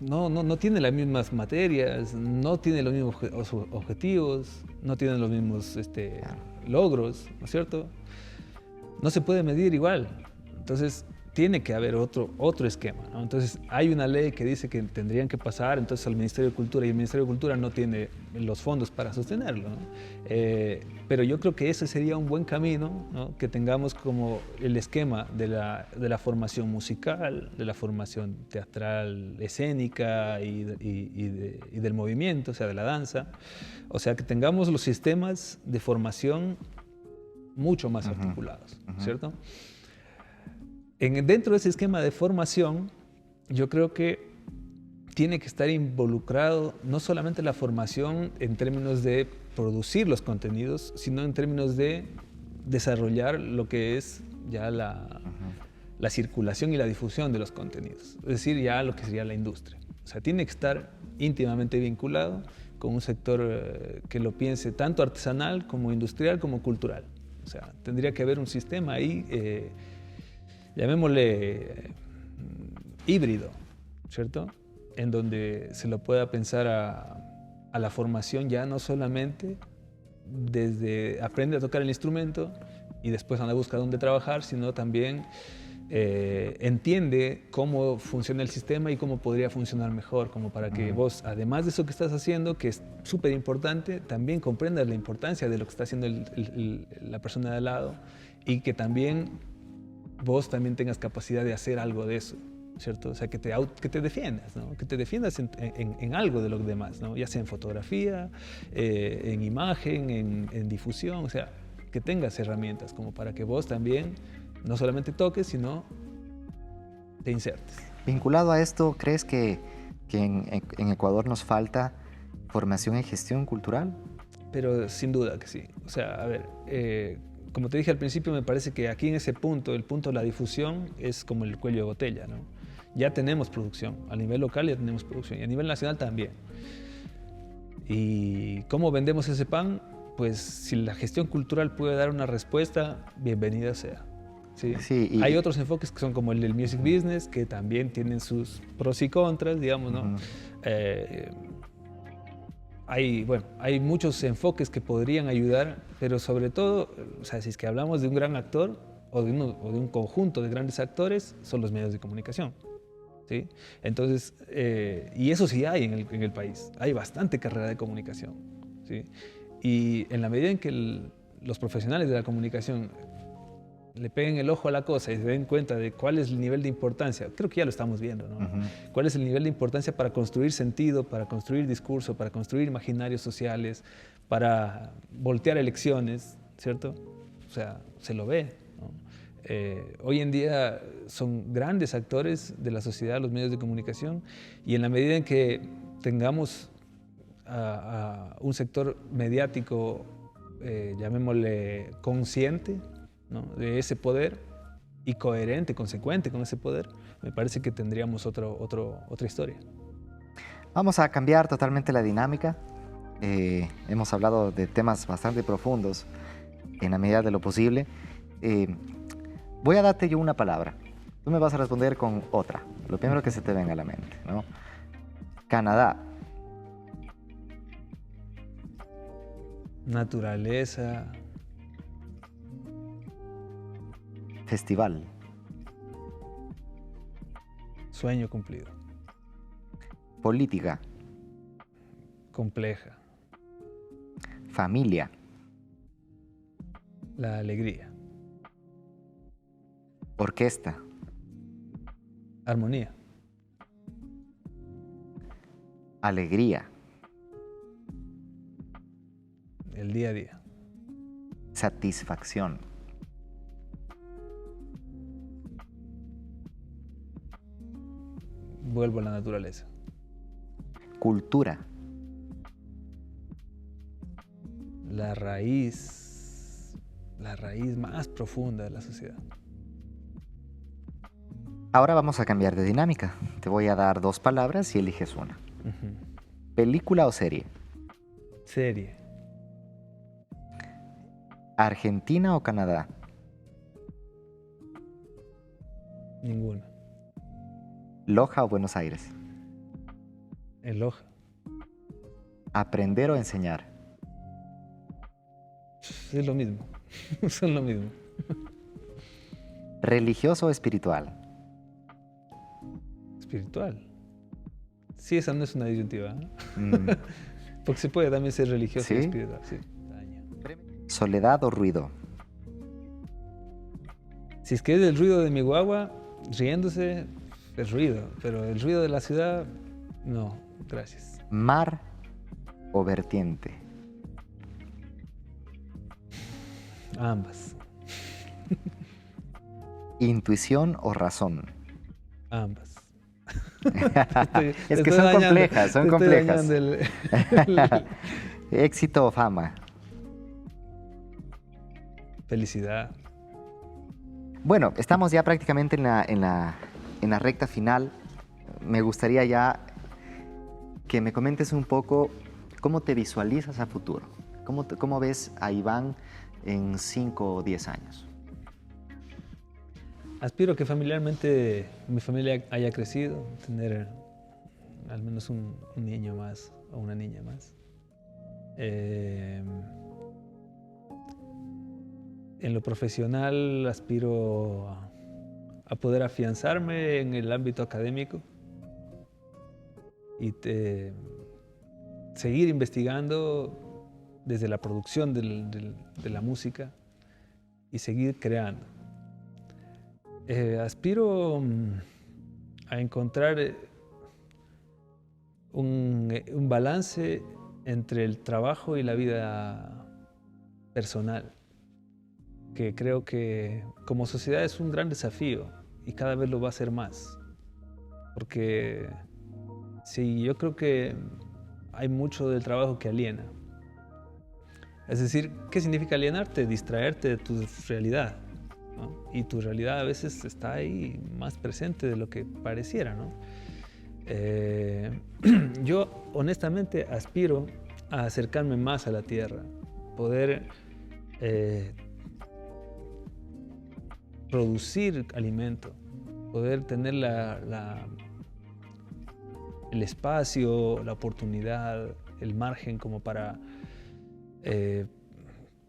No tiene las mismas materias, no tiene los mismos objetivos, no tiene los mismos logros, ¿no es cierto? No se puede medir igual. Entonces, tiene que haber otro esquema, ¿no? Entonces, hay una ley que dice que tendrían que pasar entonces al Ministerio de Cultura y el Ministerio de Cultura no tiene los fondos para sostenerlo, ¿no? Pero yo creo que ese sería un buen camino, ¿no? Que tengamos como el esquema de la formación musical, de la formación teatral, escénica y del movimiento, o sea, de la danza. O sea, que tengamos los sistemas de formación mucho más articulados, ¿cierto? Dentro de ese esquema de formación, yo creo que tiene que estar involucrado no solamente la formación en términos de producir los contenidos, sino en términos de desarrollar lo que es ya la circulación y la difusión de los contenidos, es decir, ya lo que sería la industria. O sea, tiene que estar íntimamente vinculado con un sector que lo piense tanto artesanal como industrial como cultural. O sea, tendría que haber un sistema ahí, llamémosle híbrido, ¿cierto? En donde se lo pueda pensar a la formación ya no solamente desde aprende a tocar el instrumento y después anda a buscar dónde trabajar, sino también entiende cómo funciona el sistema y cómo podría funcionar mejor, como para que vos, además de eso que estás haciendo, que es súper importante, también comprendas la importancia de lo que está haciendo la persona de al lado y que también vos también tengas capacidad de hacer algo de eso, ¿cierto? O sea, que te defiendas, ¿no? Que te defiendas en algo de los demás, ¿no? Ya sea en fotografía, en imagen, en difusión, o sea, que tengas herramientas como para que vos también no solamente toques, sino te insertes. Vinculado a esto, ¿crees que en Ecuador nos falta formación en gestión cultural? Pero sin duda que sí. O sea, a ver, como te dije al principio, me parece que aquí en ese punto, el punto de la difusión es como el cuello de botella, ¿no? Ya tenemos producción, a nivel local ya tenemos producción y a nivel nacional también. ¿Y cómo vendemos ese pan? Pues si la gestión cultural puede dar una respuesta, bienvenida sea. ¿Sí? Sí, Hay otros enfoques que son como el del music business, que también tienen sus pros y contras, digamos, ¿no? Ujú. Hay muchos enfoques que podrían ayudar, pero sobre todo, o sea, si es que hablamos de un gran actor o de un conjunto de grandes actores, son los medios de comunicación. ¿Sí? Entonces, y eso sí hay en el país, hay bastante carrera de comunicación. ¿Sí? Y en la medida en que los profesionales de la comunicación le peguen el ojo a la cosa y se den cuenta de cuál es el nivel de importancia, creo que ya lo estamos viendo, ¿no? Ujú. ¿Cuál es el nivel de importancia para construir sentido, para construir discurso, para construir imaginarios sociales, para voltear elecciones, ¿cierto? O sea, se lo ve, ¿no? Hoy en día son grandes actores de la sociedad, los medios de comunicación, y en la medida en que tengamos a un sector mediático, llamémosle consciente, ¿no? de ese poder y coherente, consecuente con ese poder, me parece que tendríamos otra historia. Vamos a cambiar totalmente la dinámica. Hemos hablado de temas bastante profundos en la medida de lo posible. Voy a darte yo una palabra. Tú me vas a responder con otra. Lo primero que se te venga a la mente, ¿no? Canadá. Naturaleza, Festival. sueño cumplido, Política. compleja, Familia. la alegría, Orquesta. armonía, Alegría. el día a día, Satisfacción. vuelvo a la naturaleza, Cultura. la raíz más profunda de la sociedad. Ahora vamos a cambiar de dinámica. Te voy a dar dos palabras y eliges una. Ujú. ¿Película o serie? Serie, ¿Argentina o Canadá? ninguna, ¿Loja o Buenos Aires? el Loja, ¿Aprender o enseñar? es lo mismo, son lo mismo. ¿Religioso o espiritual? Espiritual. Sí, esa no es una disyuntiva, ¿eh? Mm, Porque se puede también ser religioso y ¿Sí? espiritual. Sí. ¿Soledad o ruido? Si es que es el ruido de mi guagua riéndose, es ruido, pero el ruido de la ciudad, no, gracias. ¿Mar o vertiente? Ambas, ¿Intuición o razón? ambas. Es que son complejas, son complejas. complejas. ¿Éxito o fama? Felicidad. Bueno, estamos ya prácticamente en la recta final. Me gustaría ya que me comentes un poco cómo te visualizas a futuro. ¿Cómo ves a Iván en 5 o 10 años? Aspiro que familiarmente mi familia haya crecido, tener al menos un niño más o una niña más. En lo profesional aspiro a poder afianzarme en el ámbito académico y seguir investigando desde la producción de la música y seguir creando. Aspiro a encontrar un balance entre el trabajo y la vida personal, que creo que como sociedad es un gran desafío y cada vez lo va a ser más. Porque sí, yo creo que hay mucho del trabajo que aliena. Es decir, ¿qué significa alienarte? Distraerte de tu realidad, ¿no? Y tu realidad a veces está ahí más presente de lo que pareciera, ¿no? Yo honestamente aspiro a acercarme más a la tierra, poder producir alimento, poder tener el espacio, la oportunidad, el margen como para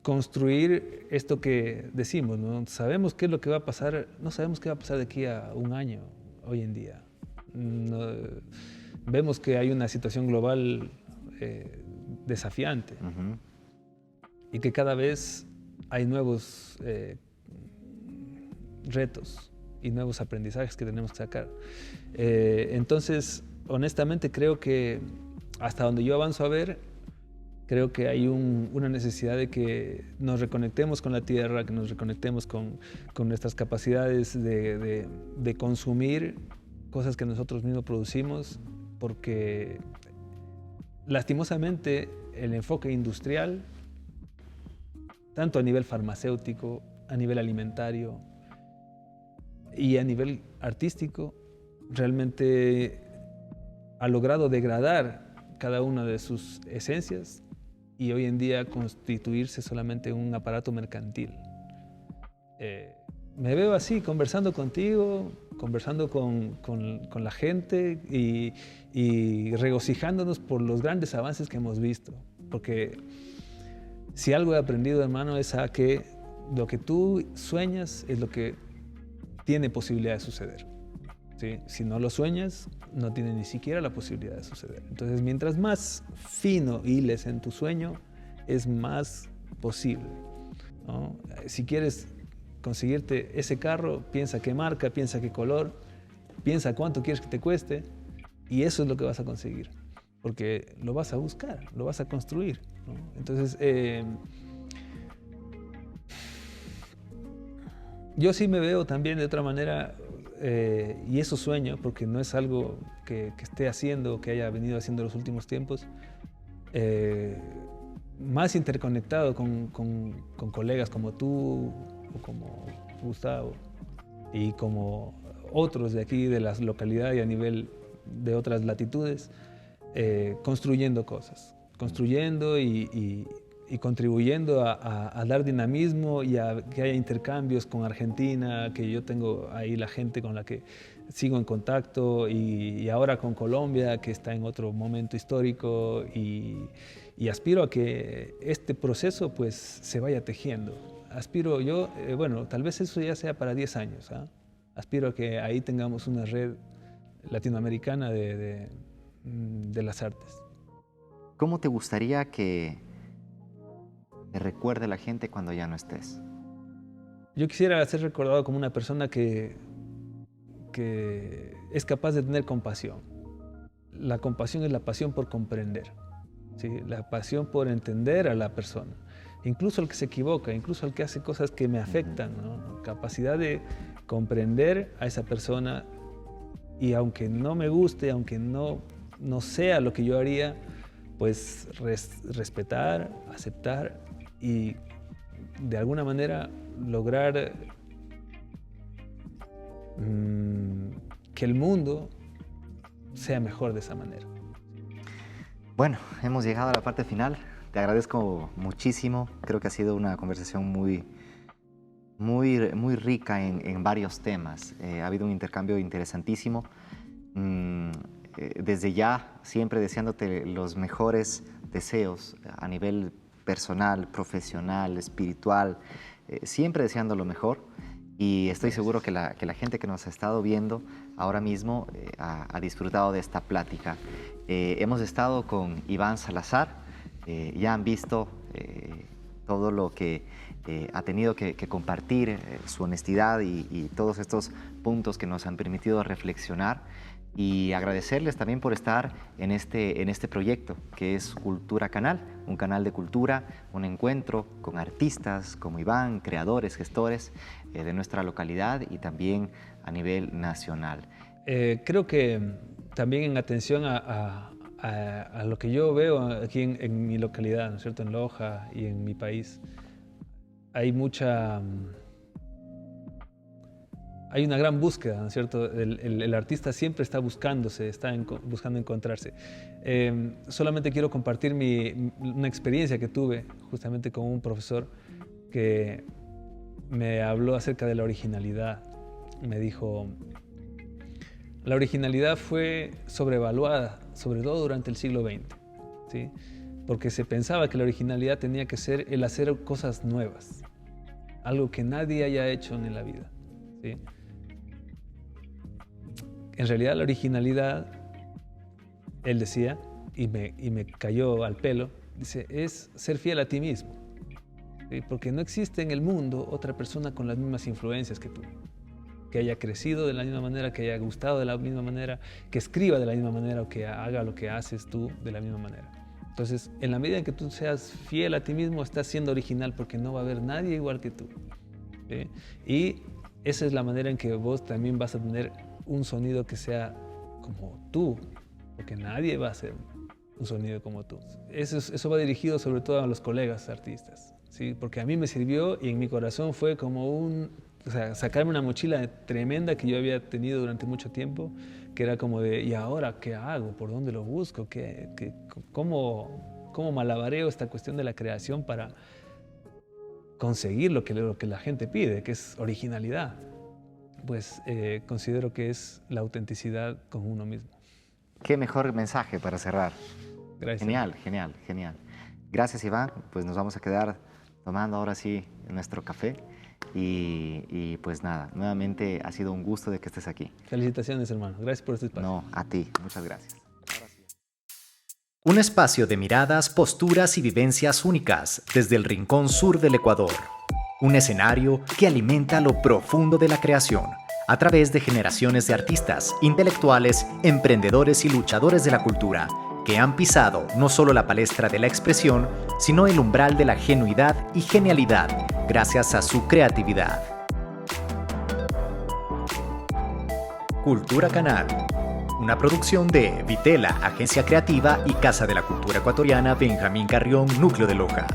construir esto que decimos, ¿no? Sabemos qué es lo que va a pasar, no sabemos qué va a pasar de aquí a un año, hoy en día. No, vemos que hay una situación global desafiante y que cada vez hay nuevos retos y nuevos aprendizajes que tenemos que sacar. Entonces, honestamente creo que hasta donde yo avanzo a ver, creo que hay una necesidad de que nos reconectemos con la tierra, que nos reconectemos con nuestras capacidades de consumir cosas que nosotros mismos producimos, porque lastimosamente el enfoque industrial, tanto a nivel farmacéutico, a nivel alimentario y a nivel artístico, realmente ha logrado degradar cada una de sus esencias y hoy en día constituirse solamente un aparato mercantil. Me veo así, conversando contigo, conversando con la gente y regocijándonos por los grandes avances que hemos visto. Porque si algo he aprendido, hermano, es a que lo que tú sueñas es lo que tiene posibilidad de suceder, ¿sí? Si no lo sueñas, no tiene ni siquiera la posibilidad de suceder. Entonces, mientras más fino hiles en tu sueño, es más posible, ¿no? Si quieres conseguirte ese carro, piensa qué marca, piensa qué color, piensa cuánto quieres que te cueste y eso es lo que vas a conseguir, porque lo vas a buscar, lo vas a construir, ¿no? Entonces, yo sí me veo también de otra manera y eso sueño, porque no es algo que esté haciendo, que haya venido haciendo en los últimos tiempos, más interconectado con colegas como tú, o como Gustavo, y como otros de aquí, de las localidades y a nivel de otras latitudes, construyendo cosas, construyendo y contribuyendo a dar dinamismo y a que haya intercambios con Argentina, que yo tengo ahí la gente con la que sigo en contacto, y ahora con Colombia, que está en otro momento histórico, y aspiro a que este proceso pues se vaya tejiendo. Aspiro yo, bueno, tal vez eso ya sea para 10 años, ¿eh? Aspiro a que ahí tengamos una red latinoamericana de las artes. ¿Cómo te gustaría que te recuerde la gente cuando ya no estés? Yo quisiera ser recordado como una persona que es capaz de tener compasión. La compasión es la pasión por comprender, ¿sí? La pasión por entender a la persona, incluso al que se equivoca, incluso al que hace cosas que me afectan, ¿no? Capacidad de comprender a esa persona y aunque no me guste, aunque no sea lo que yo haría, pues respetar, aceptar y de alguna manera lograr que el mundo sea mejor de esa manera. Bueno, hemos llegado a la parte final. Te agradezco muchísimo. Creo que ha sido una conversación muy rica en varios temas. Ha habido un intercambio interesantísimo. Desde ya, siempre deseándote los mejores deseos a nivel personal, profesional, espiritual, siempre deseando lo mejor. Y estoy seguro que la gente que nos ha estado viendo ahora mismo ha disfrutado de esta plática. Hemos estado con Iván Salazar. Ya han visto todo lo que ha tenido que compartir, su honestidad y todos estos puntos que nos han permitido reflexionar. Y agradecerles también por estar en este proyecto que es Cultura Canal, un canal de cultura, un encuentro con artistas como Iván, creadores, gestores de nuestra localidad y también a nivel nacional. Creo que también en atención a a lo que yo veo aquí en mi localidad, ¿no es cierto?, en Loja y en mi país, hay una gran búsqueda, ¿no es cierto? El artista siempre está buscando encontrarse. Solamente quiero compartir una experiencia que tuve justamente con un profesor que me habló acerca de la originalidad. Me dijo, la originalidad fue sobrevaluada, sobre todo durante el siglo XX, ¿sí? Porque se pensaba que la originalidad tenía que ser el hacer cosas nuevas, algo que nadie haya hecho en la vida, ¿sí? En realidad la originalidad, él decía, y me cayó al pelo, dice, es ser fiel a ti mismo, ¿sí? Porque no existe en el mundo otra persona con las mismas influencias que tú, que haya crecido de la misma manera, que haya gustado de la misma manera, que escriba de la misma manera o que haga lo que haces tú de la misma manera. Entonces, en la medida en que tú seas fiel a ti mismo, estás siendo original porque no va a haber nadie igual que tú, ¿sí? Y esa es la manera en que vos también vas a tener un sonido que sea como tú, porque nadie va a hacer un sonido como tú. Eso va dirigido sobre todo a los colegas artistas, ¿sí? Porque a mí me sirvió y en mi corazón fue como sacarme una mochila tremenda que yo había tenido durante mucho tiempo, que era como de, ¿y ahora qué hago? ¿Por dónde lo busco? ¿Cómo malabareo esta cuestión de la creación para conseguir lo que la gente pide, que es originalidad? Pues considero que es la autenticidad con uno mismo. Qué mejor mensaje para cerrar. Gracias. Genial, genial, genial. Gracias, Iván. Pues nos vamos a quedar tomando ahora sí nuestro café. Y pues nada, nuevamente ha sido un gusto de que estés aquí. Felicitaciones, hermano. Gracias por este espacio. No, a ti. Muchas gracias. Un espacio de miradas, posturas y vivencias únicas desde el rincón sur del Ecuador. Un escenario que alimenta lo profundo de la creación a través de generaciones de artistas, intelectuales, emprendedores y luchadores de la cultura que han pisado no solo la palestra de la expresión, sino el umbral de la genuidad y genialidad gracias a su creatividad. Cultura Canal, una producción de Vitela, Agencia Creativa y Casa de la Cultura Ecuatoriana Benjamín Carrión, Núcleo de Loja.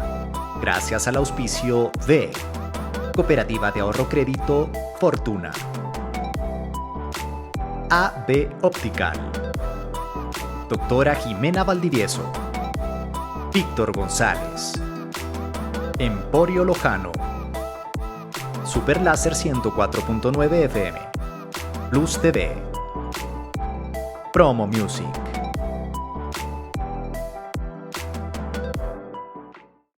Gracias al auspicio de Cooperativa de Ahorro Crédito Fortuna, AB Optical, Doctora Jimena Valdivieso, Víctor González, Emporio Lojano, Superláser 104.9 FM, Plus TV, Promo Music.